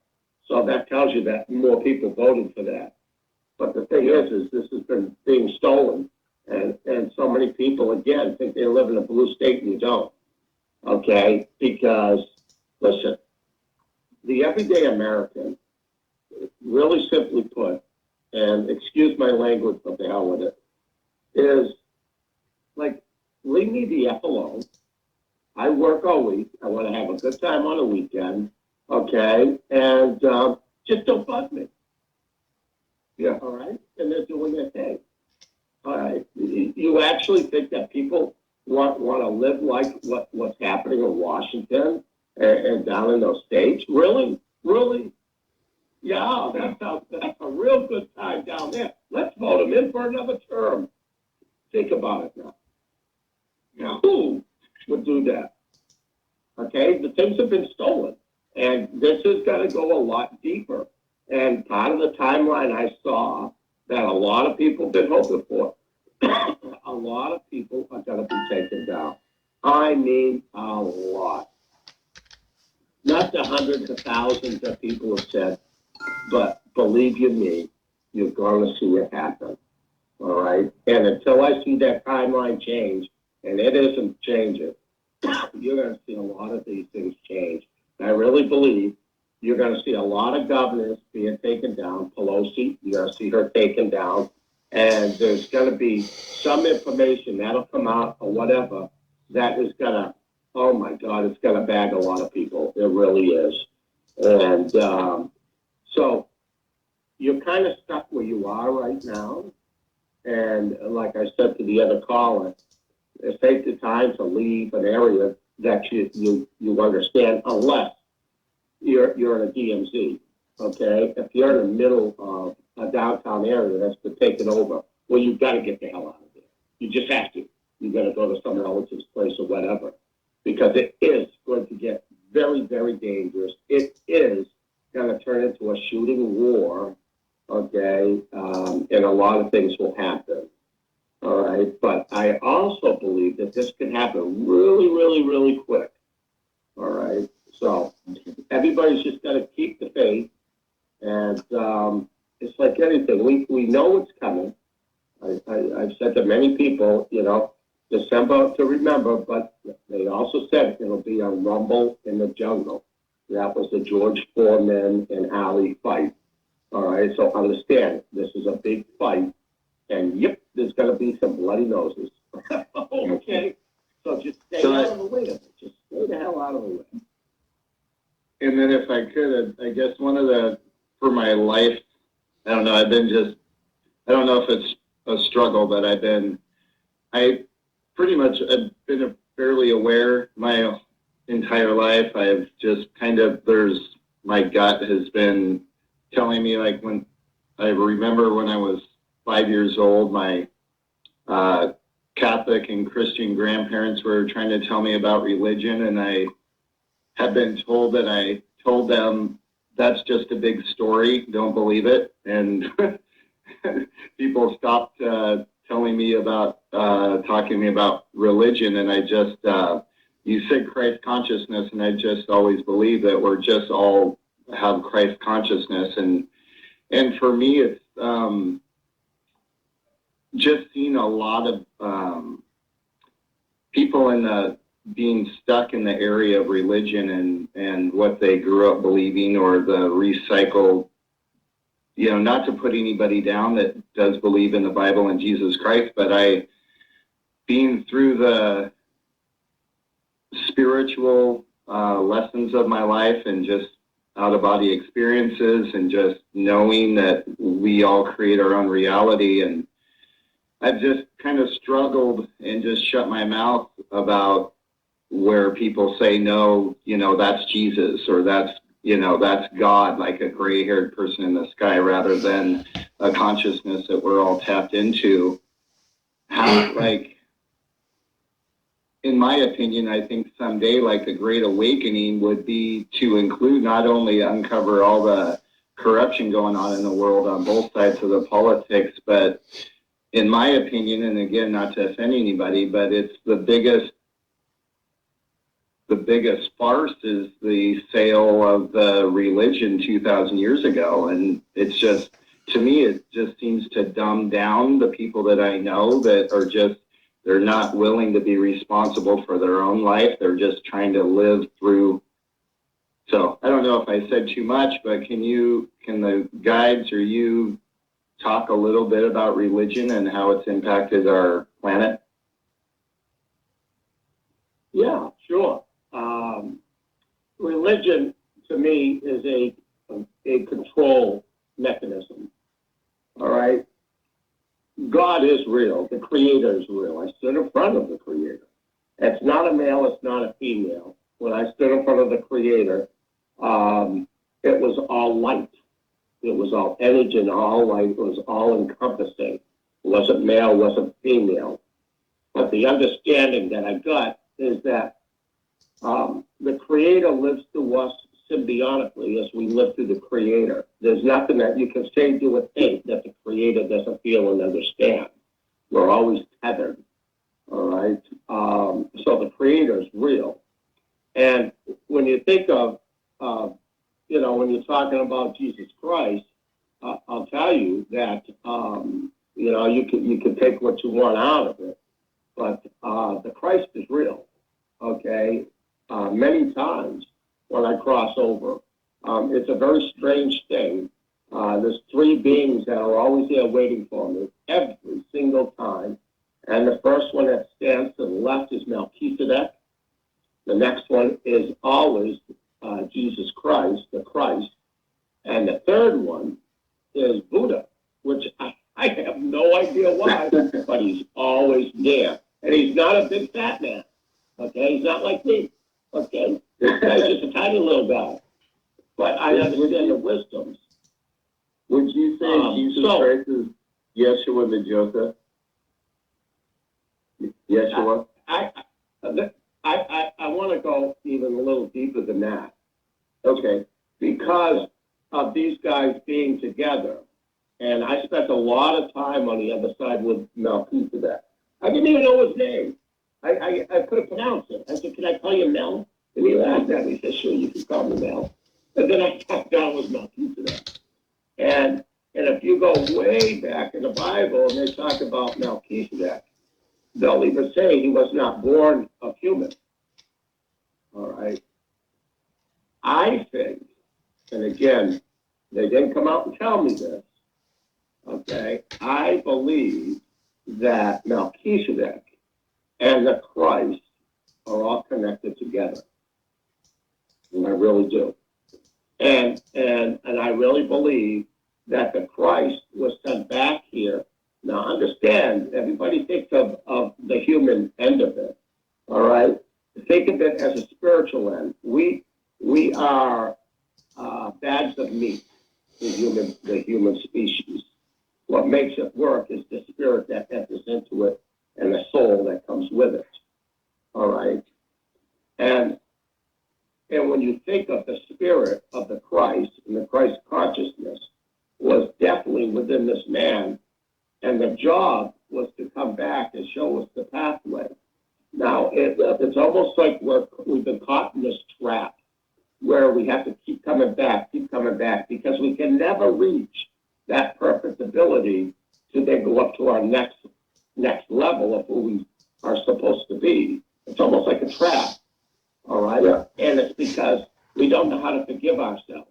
Speaker 1: So that tells you that more people voted for that. But the thing is this has been being stolen. And so many people, again, think they live in a blue state and you don't. Okay? Because, listen, the everyday American, really simply put, and excuse my language, but the hell with it, is like, leave me the F alone. I work all week. I want to have a good time on a weekend. Okay? And just don't bug me.
Speaker 8: Yeah.
Speaker 1: All right? And they're doing their thing. All right? You actually think that people want to live like what's happening in Washington and down in those states? Really? Really? Yeah, that's a real good time down there. Let's vote him in for another term. Think about it now. Now, who would do that? Okay, the things have been stolen. And this is going to go a lot deeper. And part of the timeline I saw that a lot of people have been hoping for, a lot of people are going to be taken down. I mean, a lot. Not the hundreds of thousands that people have said, but believe you me, you're going to see it happen. All right? And until I see that timeline change, and it isn't changing, you're going to see a lot of these things change. And I really believe you're going to see a lot of governors being taken down. Pelosi, you're going to see her taken down. And there's going to be some information that'll come out or whatever that is going to, oh my God, it's going to bag a lot of people. It really is. And so you're kind of stuck where you are right now. And like I said to the other caller, it's take the time to leave an area that you understand, unless you're in a DMZ, okay? If you're in the middle of a downtown area that's been taken over, well, you've got to get the hell out of there. You just have to. You've got to go to some relative's place or whatever, because it is going to get very, very dangerous. It is going to turn into a shooting war, okay? And a lot of things will happen. All right, but I also believe that this can happen really, really, really quick. All right, so everybody's just got to keep the faith, and it's like anything. We know it's coming. I've said to many people, you know, December to remember, but they also said it'll be a rumble in the jungle. That was the George Foreman and Ali fight. All right, so understand, this is a big fight. And yep, there's going to be some bloody noses. Okay, so just stay out of the way of it. Just stay the hell out of the way.
Speaker 8: And then if I could, I guess for my life, I don't know, I don't know if it's a struggle, but I've been fairly aware my entire life. I've just my gut has been telling me, like, when I remember when I was 5 years old, my Catholic and Christian grandparents were trying to tell me about religion, and I had been told that I told them that's just a big story, don't believe it. And people stopped telling me about, talking to me about religion, and I just, you said Christ consciousness, and I just always believe that we're just all have Christ consciousness. And for me, it's just seen a lot of people being stuck in the area of religion and what they grew up believing, or the recycled, you know, not to put anybody down that does believe in the Bible and Jesus Christ, but being through the spiritual lessons of my life and just out-of-body experiences, and just knowing that we all create our own reality. And I've just kind of struggled and just shut my mouth about where people say, no, you know, that's Jesus, or that's, you know, that's God, like a gray-haired person in the sky, rather than a consciousness that we're all tapped into. How, like, in my opinion, I think someday, like, the Great Awakening would be to include, not only uncover all the corruption going on in the world on both sides of the politics, but in my opinion, and again, not to offend anybody, but it's the biggest the biggest farce is the sale of the religion 2,000 years ago. And it's just, to me, it just seems to dumb down the people that I know that are just, they're not willing to be responsible for their own life. They're just trying to live through. So I don't know if I said too much, but can the guides or you talk a little bit about religion and how it's impacted our planet?
Speaker 1: Yeah, sure. Religion, to me, is a control mechanism. All right? God is real. The Creator is real. I stood in front of the Creator. It's not a male. It's not a female. When I stood in front of the Creator, it was all light. It was all energy and all light. It was all encompassing. It wasn't male. Wasn't female. But the understanding that I got is that the Creator lives through us symbiotically as we live through the Creator. There's nothing that you can say, do, or think that the Creator doesn't feel and understand. We're always tethered, all right? So the Creator is real. And when you think of, when you're talking about Jesus Christ, I'll tell you that, you can take what you want out of it, but the Christ is real, okay? Many times when I cross over, it's a very strange thing. There's three beings that are always there waiting for me every single time. And the first one that stands to the left is Melchizedek. The next one is always Jesus Christ, the Christ. And the third one is Buddha, which I have no idea why, but he's always there. And he's not a big fat man, okay? He's not like me, okay? This guy's just a tiny little guy. But I understand the wisdoms.
Speaker 8: Would you say Jesus Christ is Yeshua the Joseph? Yeshua?
Speaker 1: I want to go even a little deeper than that, okay? Because of these guys being together, and I spent a lot of time on the other side with Melchizedek. I didn't even know his name. I couldn't pronounce it. I said, "Can I call you Mel?" And he laughed at me. He said, "Sure, you can call me Mel." And then I sat down with Melchizedek. And if you go way back in the Bible and they talk about Melchizedek, they'll even say he was not born of human. All right. I think, and again, they didn't come out and tell me this, okay, I believe that Melchizedek and the Christ are all connected together. And I really do. And I really believe that the Christ was sent back here. Now understand, everybody thinks of the human end of it. All right? Think of it as a spiritual end. We are bags of meat, the human species. What makes it work is the spirit that enters into it and the soul that comes with it. All right? And when you think of the spirit of the Christ and the Christ consciousness was definitely within this man, and the job was to come back and show us the pathway. Now, it's almost like we've been caught in this trap where we have to keep coming back, because we can never reach that perfect ability to then go up to our next level of who we are supposed to be. It's almost like a trap, all right? Yeah. And it's because we don't know how to forgive ourselves.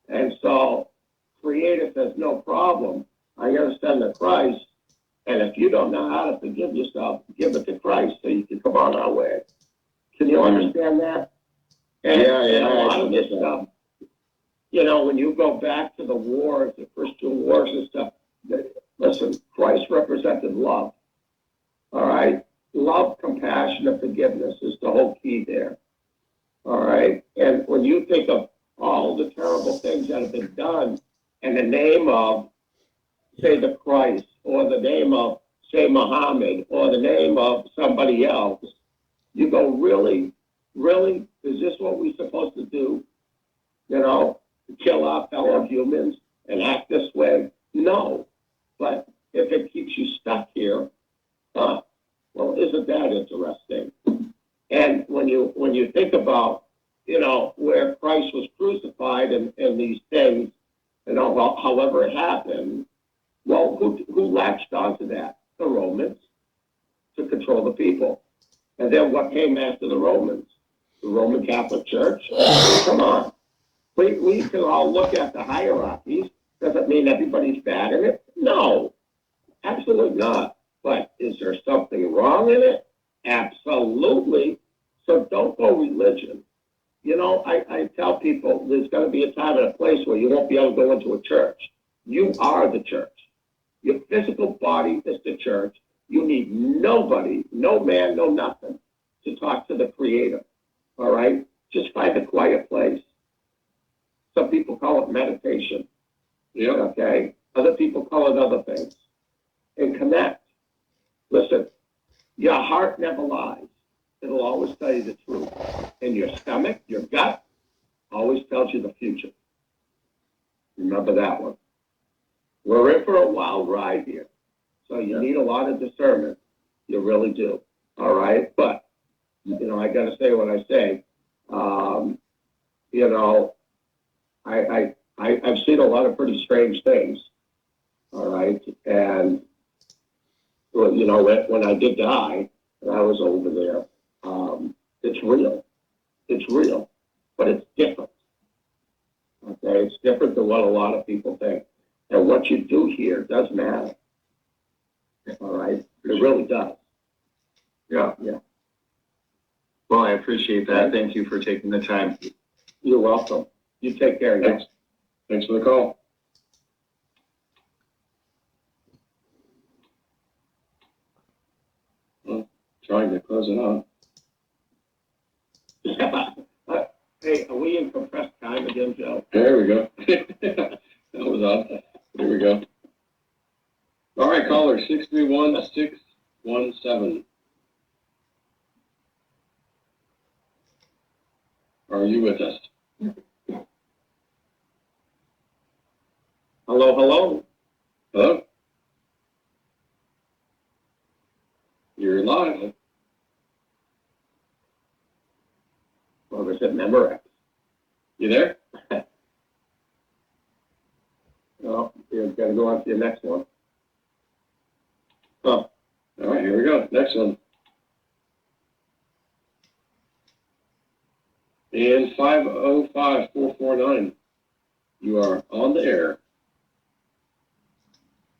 Speaker 1: And so Creator says, no problem. I understand the Christ. And if you don't know how to forgive yourself, give it to Christ so you can come on our way. Can you understand that? And a lot of this stuff, when you go back to the wars, the Christian wars and stuff, listen, Christ represented love. All right? Love, compassion, and forgiveness is the whole key there. All right? And when you think of all the terrible things that have been done in the name of, say, the Christ, or the name of, say, Muhammad, or the name of somebody else, you go, really? Really? Is this what we're supposed to do? Kill our fellow humans and act this way? No. But if it keeps you stuck here, well, isn't that interesting? And when you happened? Well, who latched onto that? The Romans, to control the people. And then what came after the Romans? The Roman Catholic Church? Come on. We can all look at the hierarchies. Does it mean everybody's bad in it? No, absolutely not. But is there something wrong in it? Absolutely. So don't go religion. You know, I tell people there's going to be a time and a place where you won't be able to go into a church. You are the church. Your physical body is the church. You need nobody, no man, no nothing, to talk to the Creator. All right? Just find a quiet place. Some people call it meditation. Yeah. Okay? Other people call it other things. And connect. Listen, your heart never lies. It'll always tell you the truth. And your stomach, your gut, always tells you the future. Remember that one. We're in for a wild ride here. So you need a lot of discernment. You really do. All right? But, you know, I got to say what I say. You know, I've seen a lot of pretty strange things. All right? And, well, you know, when I did die, and I was over there, it's real. It's real. But it's different. Okay? It's different than what a lot of people think. And what you do here does matter. All right? It really does.
Speaker 8: Yeah.
Speaker 1: Yeah.
Speaker 8: Well, I appreciate that. Thank you for taking the time.
Speaker 1: You're welcome. You take care.
Speaker 8: Thanks. Thanks for the call. Well, trying to close it out.
Speaker 1: Hey, are we in compressed time again, Joe?
Speaker 8: There we go. That was odd. Here we go. All right, caller 631-617. Are you with us?
Speaker 1: Hello, hello.
Speaker 8: Hello? You're live.
Speaker 1: Or was it Memorex?
Speaker 8: You there?
Speaker 1: No, you've got to go on to your next one. Oh.
Speaker 8: All right, here we go. Next one. And 505-449. You are on the air.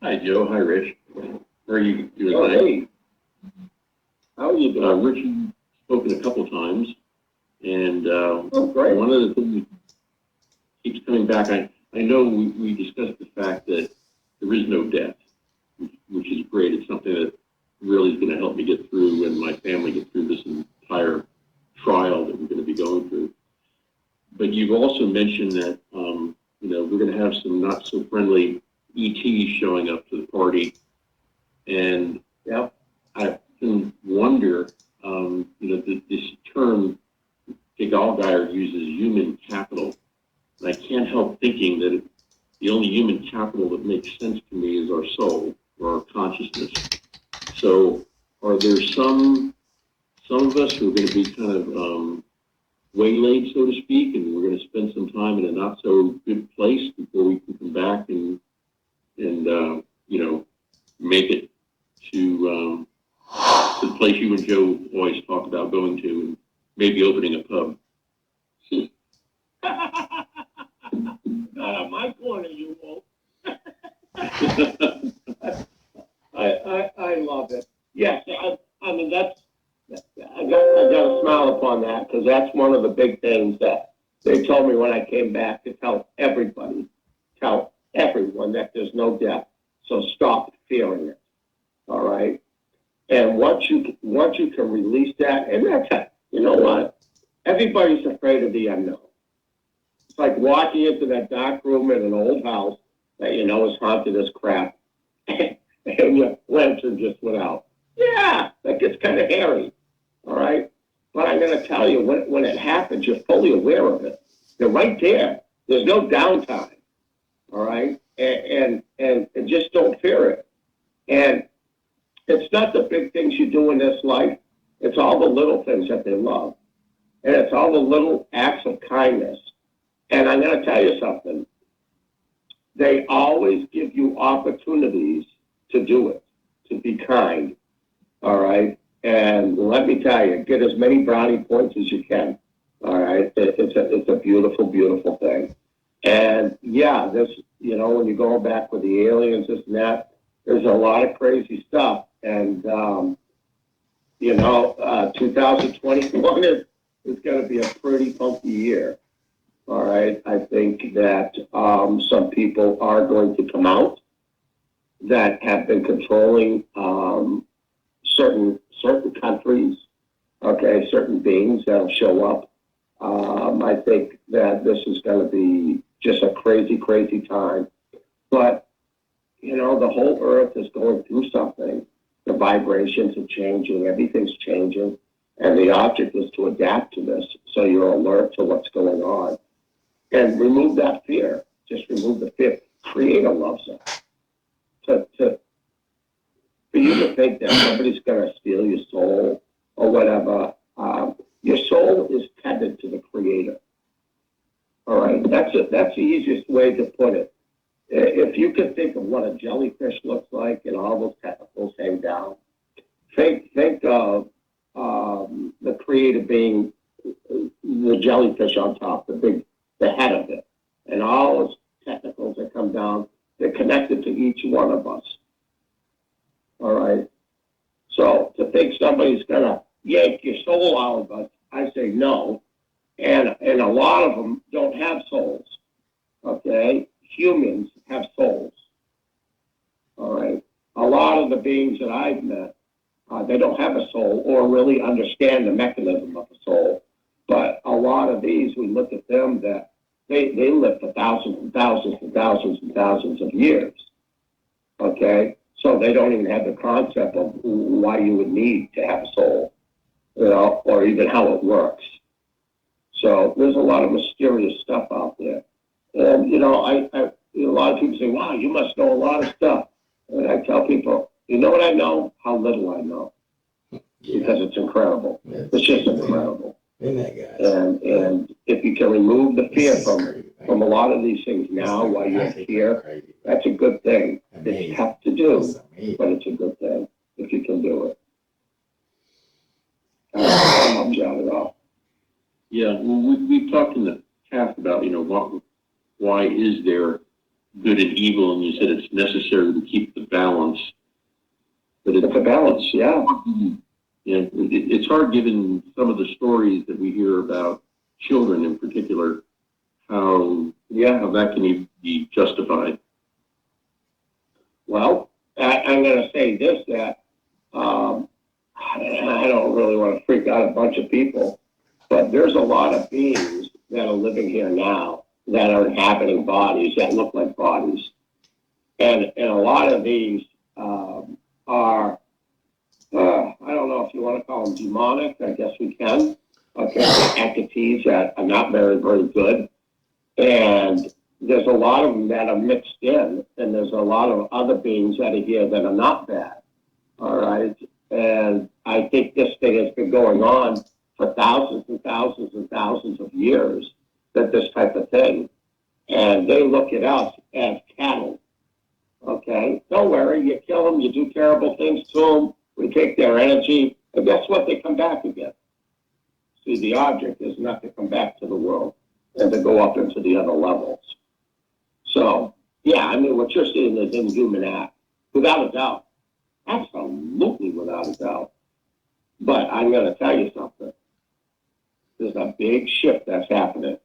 Speaker 8: Hi, Joe. Hi, Rich. Where are you doing
Speaker 1: Oh,
Speaker 8: today?
Speaker 1: hey. How are you doing?
Speaker 8: Rich has spoken a couple times, and
Speaker 1: Oh, great.
Speaker 8: one of the things that keeps coming back, I know we discussed the fact that there is no death, which is great. It's something that really is going to help me get through and my family get through this entire trial that we're going to be going through. But you've also mentioned that, you know, we're going to have some not so friendly ETs showing up to the party. And
Speaker 1: Yeah.
Speaker 8: I often wonder, you know, this term Gallgeier uses human capital. And I can't help thinking that the only human capital that makes sense to me is our soul or our consciousness. So are there some of us who are going to be kind of waylaid, so to speak, and we're going to spend some time in a not so good place before we can come back and you know, make it to the place you and Joe always talk about going to, and maybe opening a pub.
Speaker 1: Not on my corner, you won't. I love it. Yes, I mean, I got to smile upon that, because that's one of the big things that they told me when I came back, to tell everyone that there's no death. So stop fearing it. All right. And once you can release that, and that's it. You know what? Everybody's afraid of the unknown. It's like walking into that dark room in an old house that you know is haunted as crap, and your lantern just went out. Yeah, that gets kind of hairy. All right. But I'm going to tell you, when it happens, you're fully aware of it. They're right there. There's no downtime. All right. And just don't fear it. And it's not the big things you do in this life. It's all the little things that they love. And it's all the little acts of kindness. And I'm going to tell you something. They always give opportunities to do it, to be kind, all right? And let me tell you, get as many brownie points as you can, all right? It's a beautiful, beautiful thing. And yeah, this, you know, when you go back with the aliens, this and that, there's a lot of crazy stuff. And, you know, 2021 is going to be a pretty funky year. All right. I think that some people are going to come out that have been controlling certain countries. Okay, certain beings that'll show up. I think that this is going to be just a crazy, crazy time. But you know, the whole Earth is going through something. The vibrations are changing. Everything's changing, and the object is to adapt to this, so you're alert to what's going on. And remove that fear. Just remove the fear. Create a love zone. For you to think that somebody's going to steal your soul or whatever, your soul is tethered to the Creator. All right, that's the easiest way to put it. If you could think of what a jellyfish looks like and all those tentacles hang down, think of the Creator being the jellyfish on top, the head of it, and all those tentacles that come down, they're connected to each one of us. All right. So to think somebody's gonna yank your soul out of us, I say no. And a lot of them don't have souls. Okay, humans have souls. All right. A lot of the beings that I've met, they don't have a soul or really understand the mechanism of a soul. But a lot of these, we look at them that they live for thousands and thousands and thousands and thousands of years. Okay? So they don't even have the concept of why you would need to have a soul, you know, or even how it works. So there's a lot of mysterious stuff out there. And, you know, a lot of people say, wow, you must know a lot of stuff. And I tell people, you know what I know? How little I know. Yeah. Because it's incredible. Yeah, it's just incredible. And if you can remove the fear from a lot of these things now while you're here, that's a good thing. It's tough to do, but it's a good thing if you can do it. I'm not John at all.
Speaker 9: Yeah, well, we've talked in the past about, you know, why is there good and evil, and you said it's necessary to keep the balance. But it's a balance, yeah. Yeah, it's hard given some of the stories that we hear about children in particular, how that can be justified.
Speaker 1: Well, I'm going to say this, that I don't really want to freak out a bunch of people, but there's a lot of beings that are living here now that are inhabiting bodies that look like bodies. And a lot of these are, I don't know if you want to call them demonic, I guess we can. Okay, entities that are not very, very good. And there's a lot of them that are mixed in, and there's a lot of other beings that are here that are not bad. All right. And I think this thing has been going on for thousands and thousands and thousands of years, that this type of thing. And they look at us as cattle. Okay? Don't worry, you kill them, you do terrible things to them, we take their energy, and guess what? They come back again. See, the object is not to come back to the world and to go up into the other levels. So, yeah, I mean, what you're seeing is inhuman act, without a doubt. Absolutely without a doubt. But I'm going to tell you something. There's a big shift that's happening.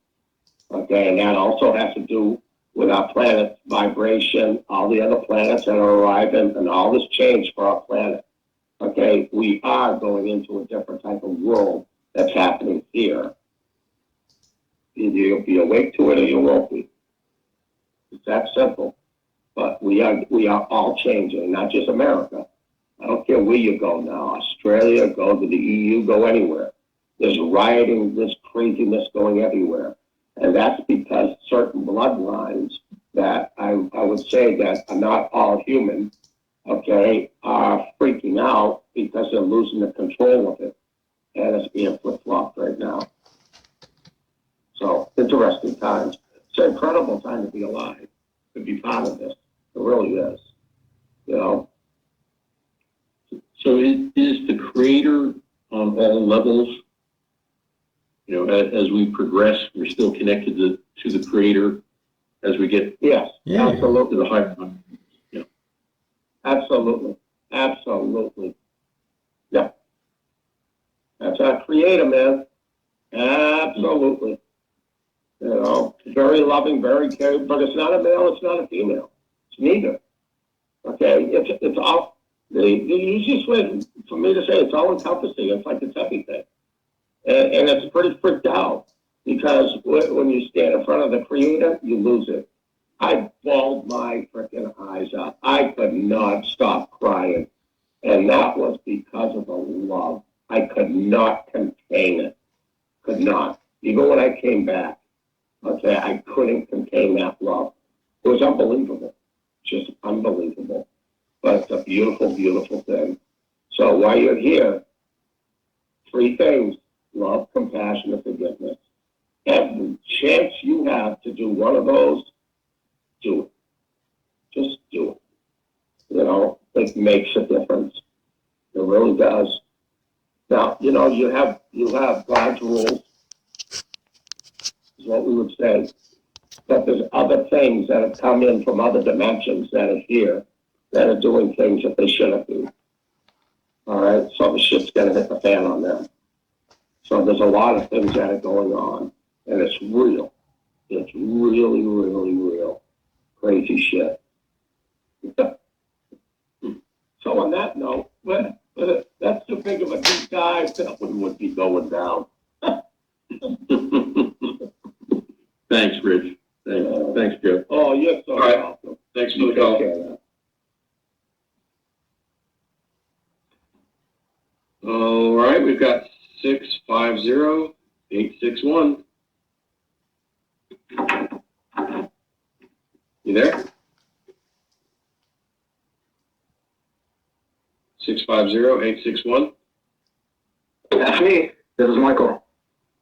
Speaker 1: Okay, and that also has to do with our planet's vibration, all the other planets that are arriving, and all this change for our planet. Okay, we are going into a different type of world that's happening here. Either you'll be awake to it or you won't be. It's that simple. But we are all changing, not just America. I don't care where you go now, Australia, go to the EU, go anywhere. There's rioting, there's craziness going everywhere. And that's because certain bloodlines that I would say that are not all human, okay, are freaking out because they're losing the control of it. And it's being flip-flopped right now. So, interesting times. It's an incredible time to be alive, to be part of this. It really is. You know.
Speaker 9: So is the creator on all levels? You know, as we progress, we're still connected to the creator as we get
Speaker 1: Yes,
Speaker 2: Yeah.
Speaker 1: absolutely.
Speaker 9: to the higher. Yeah.
Speaker 1: Absolutely. Absolutely. Yeah. That's our creator, man. Absolutely. You know, very loving, very caring, but it's not a male, it's not a female. It's neither. Okay? It's all, the easiest way for me to say it's all encompassing. It's like it's everything. And it's pretty freaked out because when you stand in front of the creator, you lose it. I bawled my freaking eyes out. I could not stop crying. And that was because of the love. I could not contain it. Could not. Even when I came back, okay, I couldn't contain that love. It was unbelievable. Just unbelievable. But it's a beautiful, beautiful thing. So while you're here, 3 things: love, compassion, and forgiveness. Every chance you have to do one of those, do it. Just do it. You know, it makes a difference. It really does. Now, you know, you have God's rules, is what we would say. But there's other things that have come in from other dimensions that are here that are doing things that they shouldn't do. All right? So the shit's going to hit the fan on them. So there's a lot of things that are going on, and it's real. It's really, really real. Crazy shit. So on that note, that's too big of a deep dive. That one would be going down.
Speaker 9: Thanks, Rich. Thanks, Joe.
Speaker 1: Oh, you're so
Speaker 9: right.
Speaker 1: welcome.
Speaker 9: Thanks for
Speaker 1: You
Speaker 9: the
Speaker 1: take
Speaker 9: call.
Speaker 1: care now.
Speaker 9: All right, we've got 650-861. You there? 650-861.
Speaker 10: That's me. This is Michael.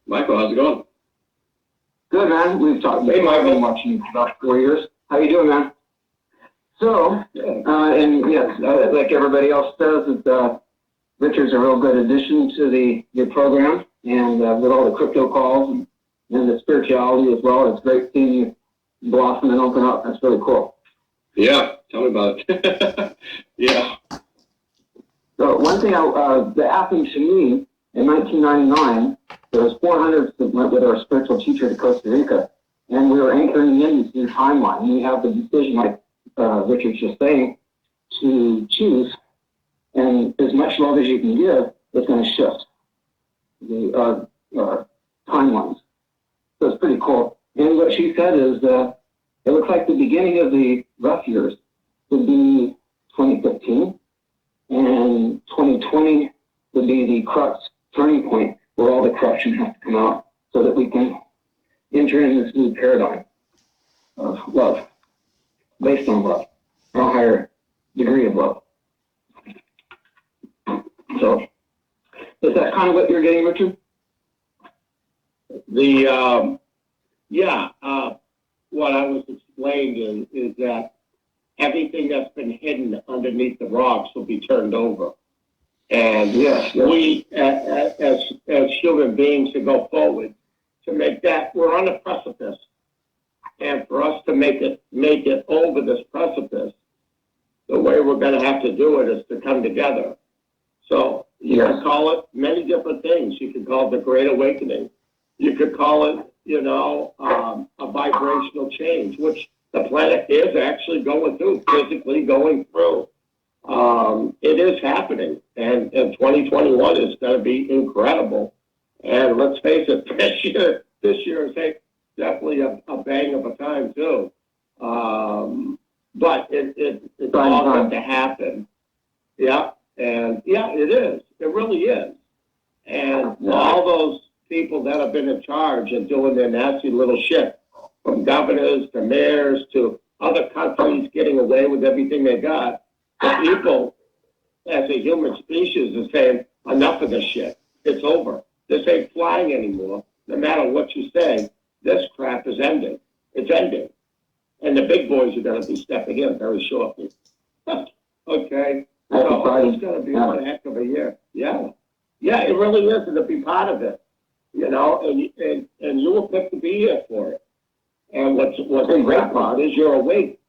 Speaker 9: Michael, how's it going?
Speaker 10: Good, man. We've talked.
Speaker 1: Hey, Michael.
Speaker 10: I've been watching you for about 4 years. How you doing, man? So, and yes, like everybody else does, Richard's a real good addition to your program, and with all the crypto calls and the spirituality as well. It's great seeing you blossom and open up. That's really cool.
Speaker 9: Yeah, tell me about it. Yeah.
Speaker 10: So one thing that happened to me in 1999, there was 400 that went with our spiritual teacher to Costa Rica, and we were anchoring in this new timeline. And we have the decision, like Richard's just saying, to choose, and as much love as you can give, it's going to shift the timelines. So it's pretty cool. And what she said is it looks like the beginning of the rough years would be 2015, and 2020 would be the crux turning point where all the corruption has to come out so that we can enter in this new paradigm of love, based on love, or a higher degree of love. So, is that kind of what you're getting, Richard?
Speaker 1: What I was explained is that everything that's been hidden underneath the rocks will be turned over. And we, as human beings, to go forward, to make that, we're on a precipice. And for us to make it over this precipice, the way we're going to have to do it is to come together. So you can call it many different things. You can call it the Great Awakening. You could call it, a vibrational change, which the planet is actually going through, physically going through. It is happening, and 2021 is going to be incredible. And let's face it, this year is definitely a bang of a time too. But it's all going to happen. Yeah, and it is. It really is. And all those people that have been in charge and doing their nasty little shit, from governors to mayors to other countries getting away with everything they got, the people as a human species is saying, enough of this shit. It's over. This ain't flying anymore. No matter what you say, this crap is ending. It's ending. And the big boys are going to be stepping in very shortly. Okay.
Speaker 10: That's
Speaker 1: So
Speaker 10: exciting.
Speaker 1: it's going to be
Speaker 10: Yeah.
Speaker 1: one heck of a year. Yeah. Yeah, it really is, and to be part of it, you know, and you were picked to be here for it. And what's the great part is you're awake.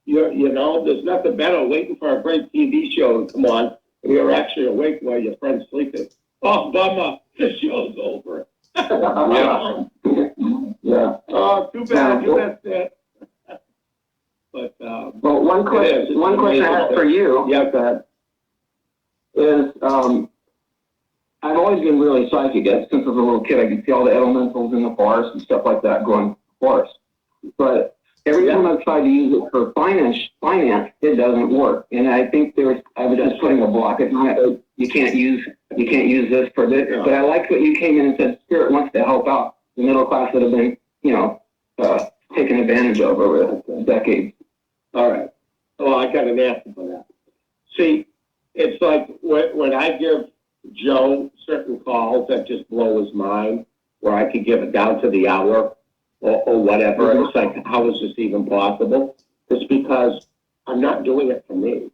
Speaker 1: You know, there's nothing better waiting for a great TV show to come on, and you're actually awake while your friend's sleeping. Oh, bummer, the show's over.
Speaker 10: Yeah. Yeah.
Speaker 1: Oh, too bad, you missed it. But,
Speaker 10: Well, one question I have for you.
Speaker 1: Yeah, go ahead.
Speaker 10: Is I've always been really psychic. Since I was a little kid, I could see all the elementals in the forest and stuff like that going to the forest. But every time I've tried to use it for finance, it doesn't work. And I think I was just putting a block at my, you can't use this for this. But I liked what you came in and said, Spirit wants to help out the middle class that have been, taken advantage of over decades.
Speaker 1: All right. Well, I got an answer for that. See, it's like when I give Joe certain calls that just blow his mind, where I could give it down to the hour or whatever.
Speaker 10: Mm-hmm.
Speaker 1: It's like, how is this even possible? It's because I'm not doing it for me.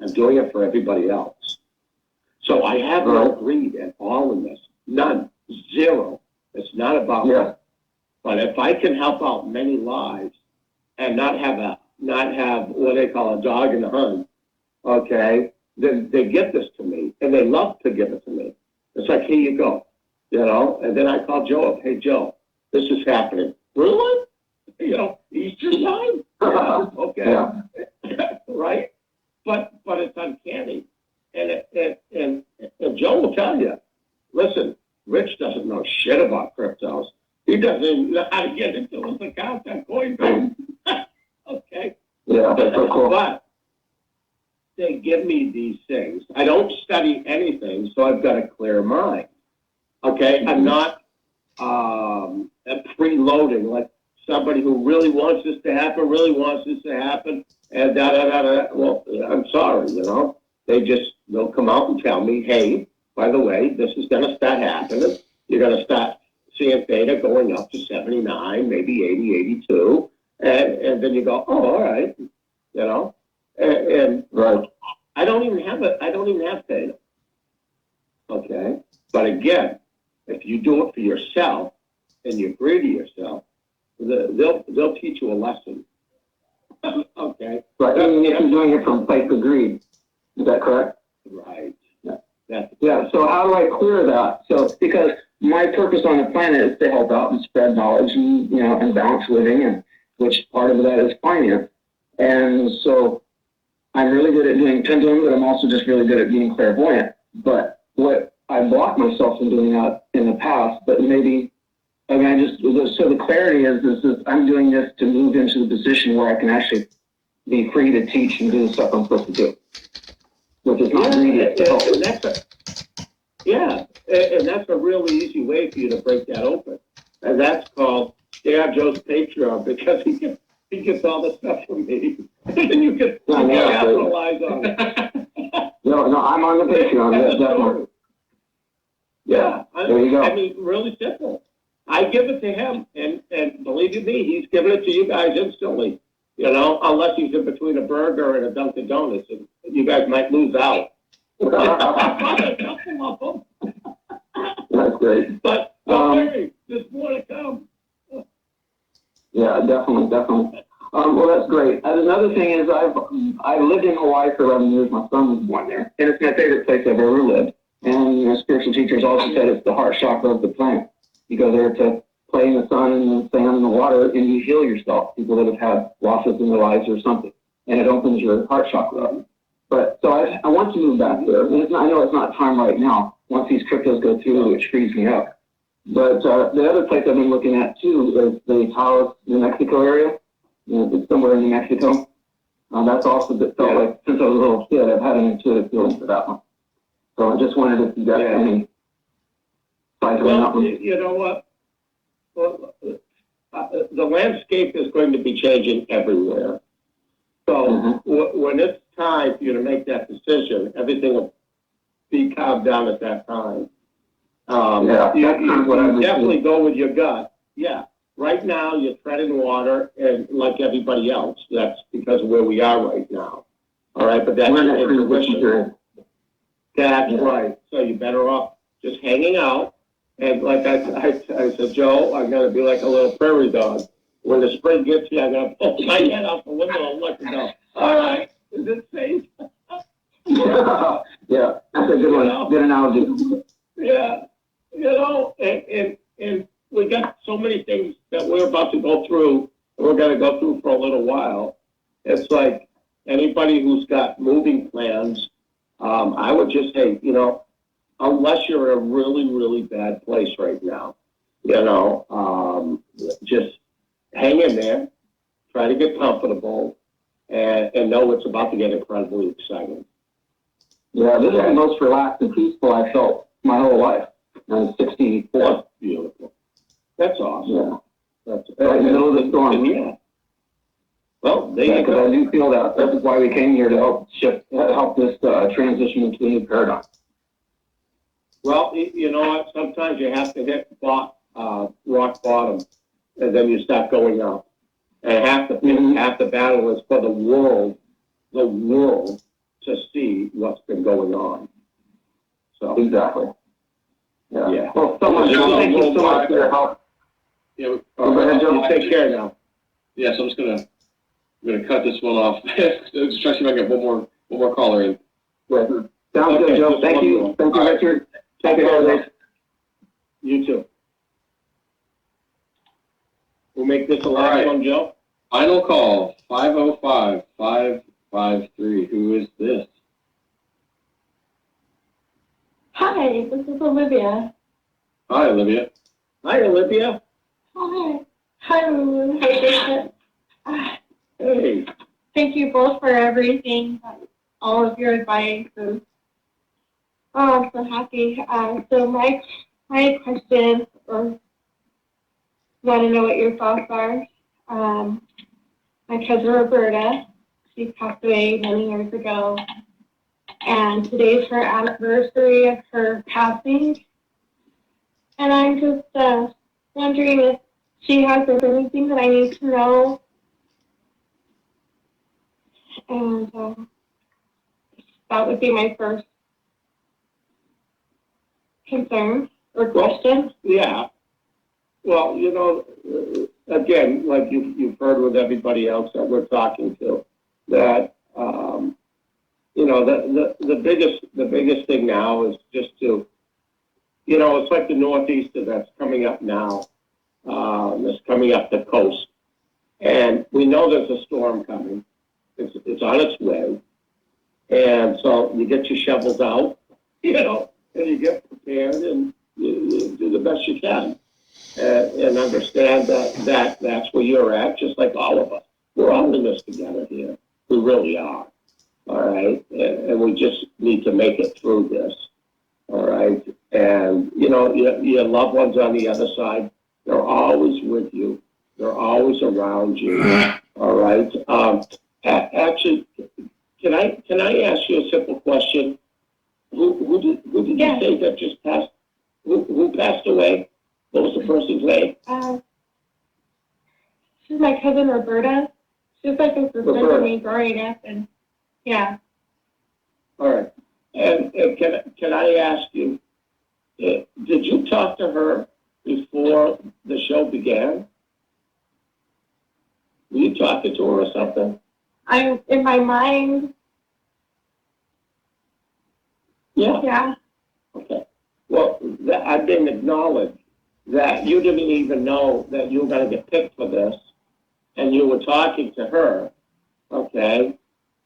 Speaker 1: I'm doing it for everybody else. So I have no greed at all in this. None. Zero. It's not about me. But if I can help out many lives and not have what they call a dog in the hunt, okay, then they give this to me, and they love to give it to me. It's like, here you go, and then I call Joe up, hey, Joe, this is happening. Really? Easter time? Yeah, okay. Yeah. Right? But it's uncanny. And Joe will tell you, listen, Rich doesn't know shit about cryptos. He doesn't even know how to get into his account at Coinbase. Okay?
Speaker 10: Yeah, that's so cool.
Speaker 1: But they give me these things. I don't study anything, so I've got a clear mind. Okay? I'm not preloading like somebody who really wants this to happen, and da-da-da-da. Well, I'm sorry, they'll come out and tell me, hey, by the way, this is going to start happening. You're going to start seeing theta going up to 79, maybe 80, 82. And then you go, oh, all right, and
Speaker 10: right.
Speaker 1: I don't even have theta. Okay. But again, if you do it for yourself and you agree to yourself, they'll teach you a lesson. Okay.
Speaker 10: Right. And if you're doing it from place of greed, is that correct?
Speaker 1: Right.
Speaker 10: Yeah. So how do I clear that? So because my purpose on the planet is to help out and spread knowledge and and balanced living, and which part of that is finance. And so I'm really good at doing pendulum, but I'm also just really good at being clairvoyant. But what I blocked myself from doing that in the past, but maybe so the clarity is I'm doing this to move into the position where I can actually be free to teach and do the stuff I'm supposed to do, which is not greedy.
Speaker 1: And that's a really easy way for you to break that open. And that's called Joe's Patreon, because he gets all the stuff from me. And then you can capitalize on it.
Speaker 10: No, I'm on the Patreon. Definitely.
Speaker 1: Yeah.
Speaker 10: There you go.
Speaker 1: I mean, really simple. I give it to him, and believe you me, he's giving it to you guys instantly. Unless he's in between a burger and a Dunkin' Donuts, and you guys might lose out.
Speaker 10: That's great.
Speaker 1: But don't worry, there's more to come.
Speaker 10: Yeah, definitely. Well, that's great. And another thing is I've lived in Hawaii for 11 years. My son was born there, and it's my favorite place I've ever lived. And spiritual teachers also said it's the heart chakra of the planet. You go there to play in the sun and the sand and the water, and you heal yourself. People that have had losses in their lives or something, and it opens your heart chakra up. But so I want to move back there. And I know it's not time right now. Once these cryptos go through, which frees me up. But the other place I've been looking at too is the Taos, New Mexico area. It's somewhere in New Mexico. That's also felt like since I was a little kid, I've had an intuitive feeling for that one. So I just wondered if you got any insight on that one.
Speaker 1: You know what? Well, the landscape is going to be changing everywhere. So when it's time for you to make that decision, everything will be calmed down at that time. You definitely go with your gut. Yeah. right now you're treading water, and like everybody else, that's because of where we are right now. All right, but that's
Speaker 10: We're in that
Speaker 1: your
Speaker 10: transition
Speaker 1: intuition.
Speaker 10: period.
Speaker 1: That's
Speaker 10: Yeah.
Speaker 1: right. So you're better off just hanging out. And like I said, Joe, I'm going to be like a little prairie dog. When the spring gets here, I'm going to pull my head out the window and look and go, all right, is it safe?
Speaker 10: Yeah, that's a good one. Good analogy.
Speaker 1: Yeah. And we got so many things that we're about to go through, and we're going to go through for a little while. It's like anybody who's got moving plans, I would just say, unless you're in a really, really bad place right now, just hang in there, try to get comfortable, and know it's about to get incredibly exciting.
Speaker 10: Yeah, this is the most relaxed and peaceful I felt my whole life. I'm 64.
Speaker 1: That's beautiful. That's awesome.
Speaker 10: Yeah.
Speaker 1: That's
Speaker 10: Right in the middle of the storm.
Speaker 1: Yeah. Well, there you
Speaker 10: Because
Speaker 1: go.
Speaker 10: I do feel that. That's why we came here to help this transition into a new paradigm.
Speaker 1: Well, you know what? Sometimes you have to hit rock bottom, and then you start going up. And half the battle is for the world to see what's been going on. So
Speaker 10: Exactly.
Speaker 1: Yeah.
Speaker 10: Well, so much. Thank you so much for your help.
Speaker 9: Yeah,
Speaker 10: Go ahead, Joe.
Speaker 1: Take care now.
Speaker 9: yeah, so I'm gonna cut this one off. Just try to see if I can get one more caller in.
Speaker 10: Yeah. Sounds good, Joe. Thank you. Thank you, Richard. Happy holidays.
Speaker 1: You too. We'll make this the last
Speaker 9: right.
Speaker 1: one, Joe.
Speaker 9: Final call, 505-553. Who is this?
Speaker 11: Hi, this is Olivia.
Speaker 9: Hi, Olivia.
Speaker 1: Hi, Olivia.
Speaker 11: Hi. Hi, Lulu. Hi, Bishop.
Speaker 1: Hey.
Speaker 11: Thank you both for everything, all of your advice. And, I'm so happy. So my question, or want to know what your thoughts are. My cousin Roberta, she passed away many years ago, and today's her anniversary of her passing. And I'm just wondering if she has anything that I need to know. And that would be my first concern or question.
Speaker 1: Yeah. Well, again, like you've heard with everybody else that we're talking to, that the biggest thing now is just to, it's like the northeaster that's coming up now, that's coming up the coast, and we know there's a storm coming. It's on its way, and so you get your shovels out, and you get prepared and you do the best you can. And understand that's where you're at, just like all of us. We're all in this together here. We really are. All right? And we just need to make it through this. All right? And, your loved ones on the other side, they're always with you. They're always around you. All right? Actually, can I ask you a simple question? Who did you say that just passed? Who passed away? What was the person's name?
Speaker 11: She's my cousin Roberta. She's like a sister to me growing up, and yeah.
Speaker 1: All right. And can I ask you, did you talk to her before the show began? Were you talking to her or something?
Speaker 11: I'm in my mind.
Speaker 1: Yeah.
Speaker 11: Yeah.
Speaker 1: Okay. Well, I didn't acknowledge that you didn't even know that you were going to get picked for this, and you were talking to her, okay?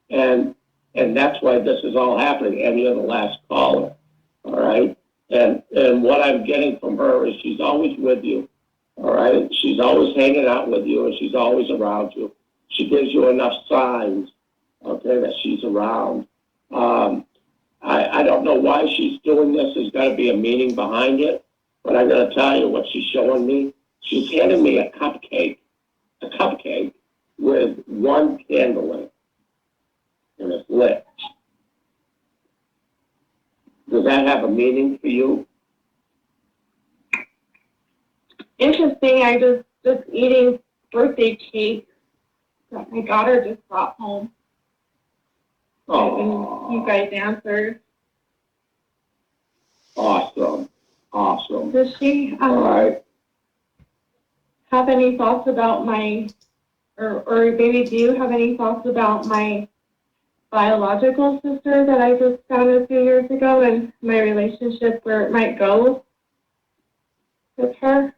Speaker 1: And that's why this is all happening, and you're the last caller, all right? And what I'm getting from her is she's always with you, all right? She's always hanging out with you, and she's always around you. She gives you enough signs, okay, that she's around. I don't know why she's doing this. There's got to be a meaning behind it. But I'm going to tell you what she's showing me. She's handing me a cupcake with one candle in it, and it's lit. Does that have a meaning for you?
Speaker 11: Interesting. I just just eating birthday cake that my daughter just brought home.
Speaker 1: Oh,
Speaker 11: And you guys answered.
Speaker 1: awesome. Awesome.
Speaker 11: Does she
Speaker 1: All right.
Speaker 11: have any thoughts about my, or maybe do you have any thoughts about my biological sister that I just found a few years ago and my relationship where it might go with her?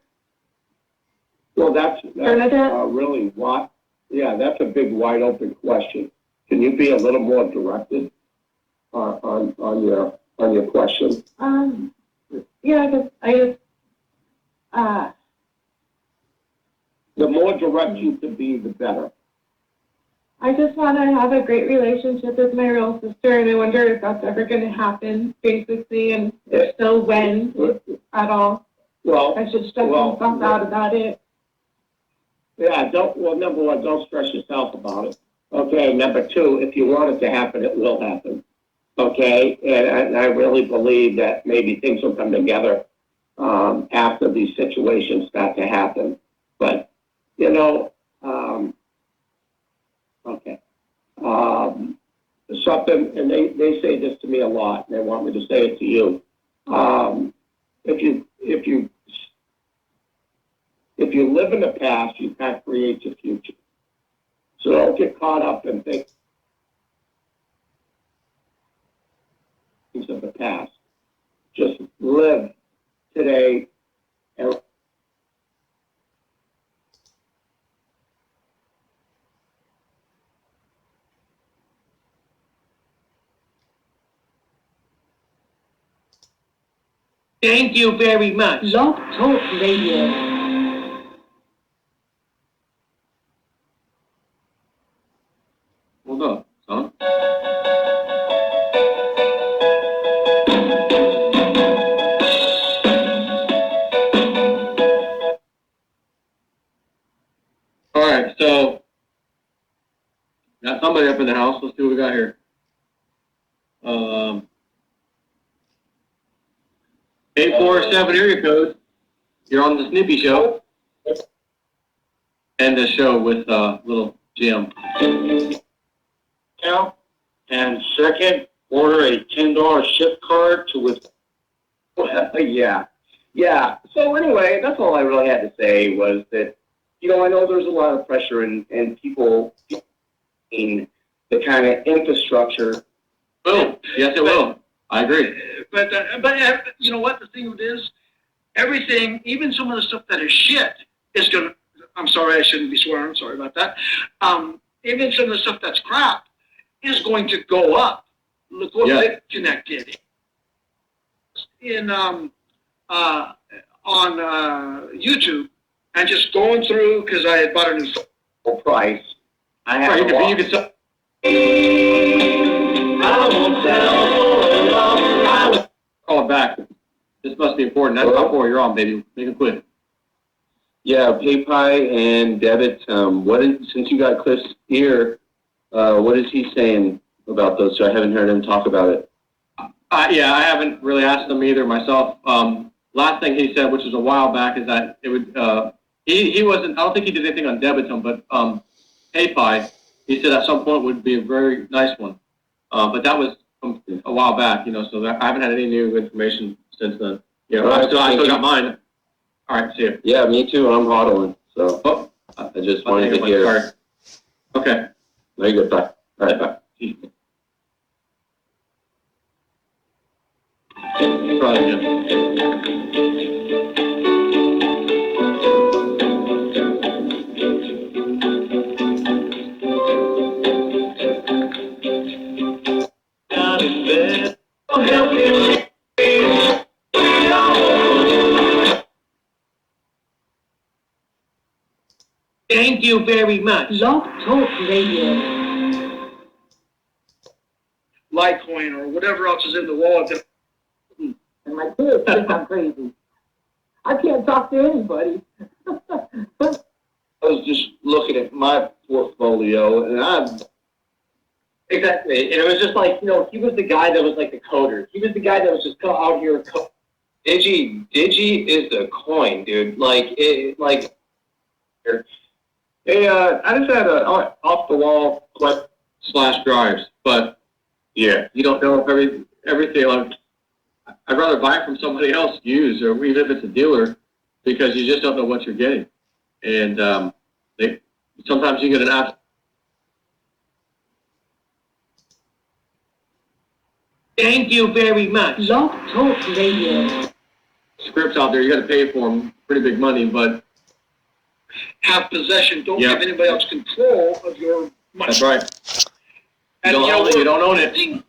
Speaker 1: Well, that's
Speaker 11: Bernadette?
Speaker 1: really what? Yeah, that's a big, wide open question. Can you be a little more directed on your question?
Speaker 11: Yeah, I just,
Speaker 1: The more direct you can be, the better.
Speaker 11: I just want to have a great relationship with my real sister, and I wonder if that's ever going to happen, basically, and if so, when at all.
Speaker 1: Well,
Speaker 11: I should stress myself out about it.
Speaker 1: Yeah, number one, don't stress yourself about it. Okay, number two, if you want it to happen, it will happen. Okay, and I really believe that maybe things will come together after these situations start to happen. But, you know, okay. Something, and they say this to me a lot, and they want me to say it to you. If you live in the past, you can't create your future. So don't get caught up in things of the past. Just live today and
Speaker 12: Thank you very much.
Speaker 13: Love Talk Radio.
Speaker 9: Hold on, son. All right, so got somebody up in the house. Let's see what we got here. 847 area code. You're on the Snippy Show. And the show with little Jim.
Speaker 1: Yeah. And second, order a $10 shift card to with. Yeah. So anyway, that's all I really had to say was that, you know, I know there's a lot of pressure and people in the kind of infrastructure.
Speaker 9: Boom. Yes, it will. I agree.
Speaker 12: But you know what the thing is? Everything, even some of the stuff that is shit, is going to, I'm sorry, I shouldn't be swearing, sorry about that. Even some of the stuff that's crap is going to go up. Look what they connected in on YouTube and just going through because I had bought a new
Speaker 1: price. I have
Speaker 9: you can sell. Call it back. This must be important. That's how far you're on, baby. Make it quick.
Speaker 14: Yeah, PayPal and debit. Since you got Cliff's ear, what is he saying about those? So I haven't heard him talk about it.
Speaker 9: Yeah, I haven't really asked him either myself. Last thing he said, which was a while back, is that it would. He wasn't. I don't think he did anything on Debitum, but PayPal. He said at some point would be a very nice one. But that was a while back, you know. So I haven't had any new information since then. Yeah, I still got mine. All right, see you.
Speaker 14: Yeah, me too. I'm hodling. So I just wanted to hear.
Speaker 9: Okay.
Speaker 14: No, you're good. Bye. All right, bye.
Speaker 12: Thank you very much.
Speaker 13: Love Talk Radio.
Speaker 12: Litecoin or whatever else is in the wallet.
Speaker 13: And my kids think I'm crazy. I can't talk to anybody.
Speaker 1: I was just looking at my portfolio, and
Speaker 15: Exactly. And it was just like, you know, he was the guy that was like the coder. He was the guy that was just out here.
Speaker 14: Digi is a coin, dude.
Speaker 15: here. Hey, I just had a off-the-wall flex / drives, but
Speaker 9: Yeah.
Speaker 15: you don't know if everything. Like, I'd rather buy it from somebody else used, or even if it's a dealer, because you just don't know what you're getting. And sometimes you get an app.
Speaker 12: Thank you very much.
Speaker 13: Love Talk Radio.
Speaker 15: Scripts out there, you got to pay for them, pretty big money, but
Speaker 12: Have possession. Don't
Speaker 15: Yep.
Speaker 12: give anybody else control of your money.
Speaker 15: that's right.
Speaker 12: And
Speaker 15: You don't own it.
Speaker 12: we're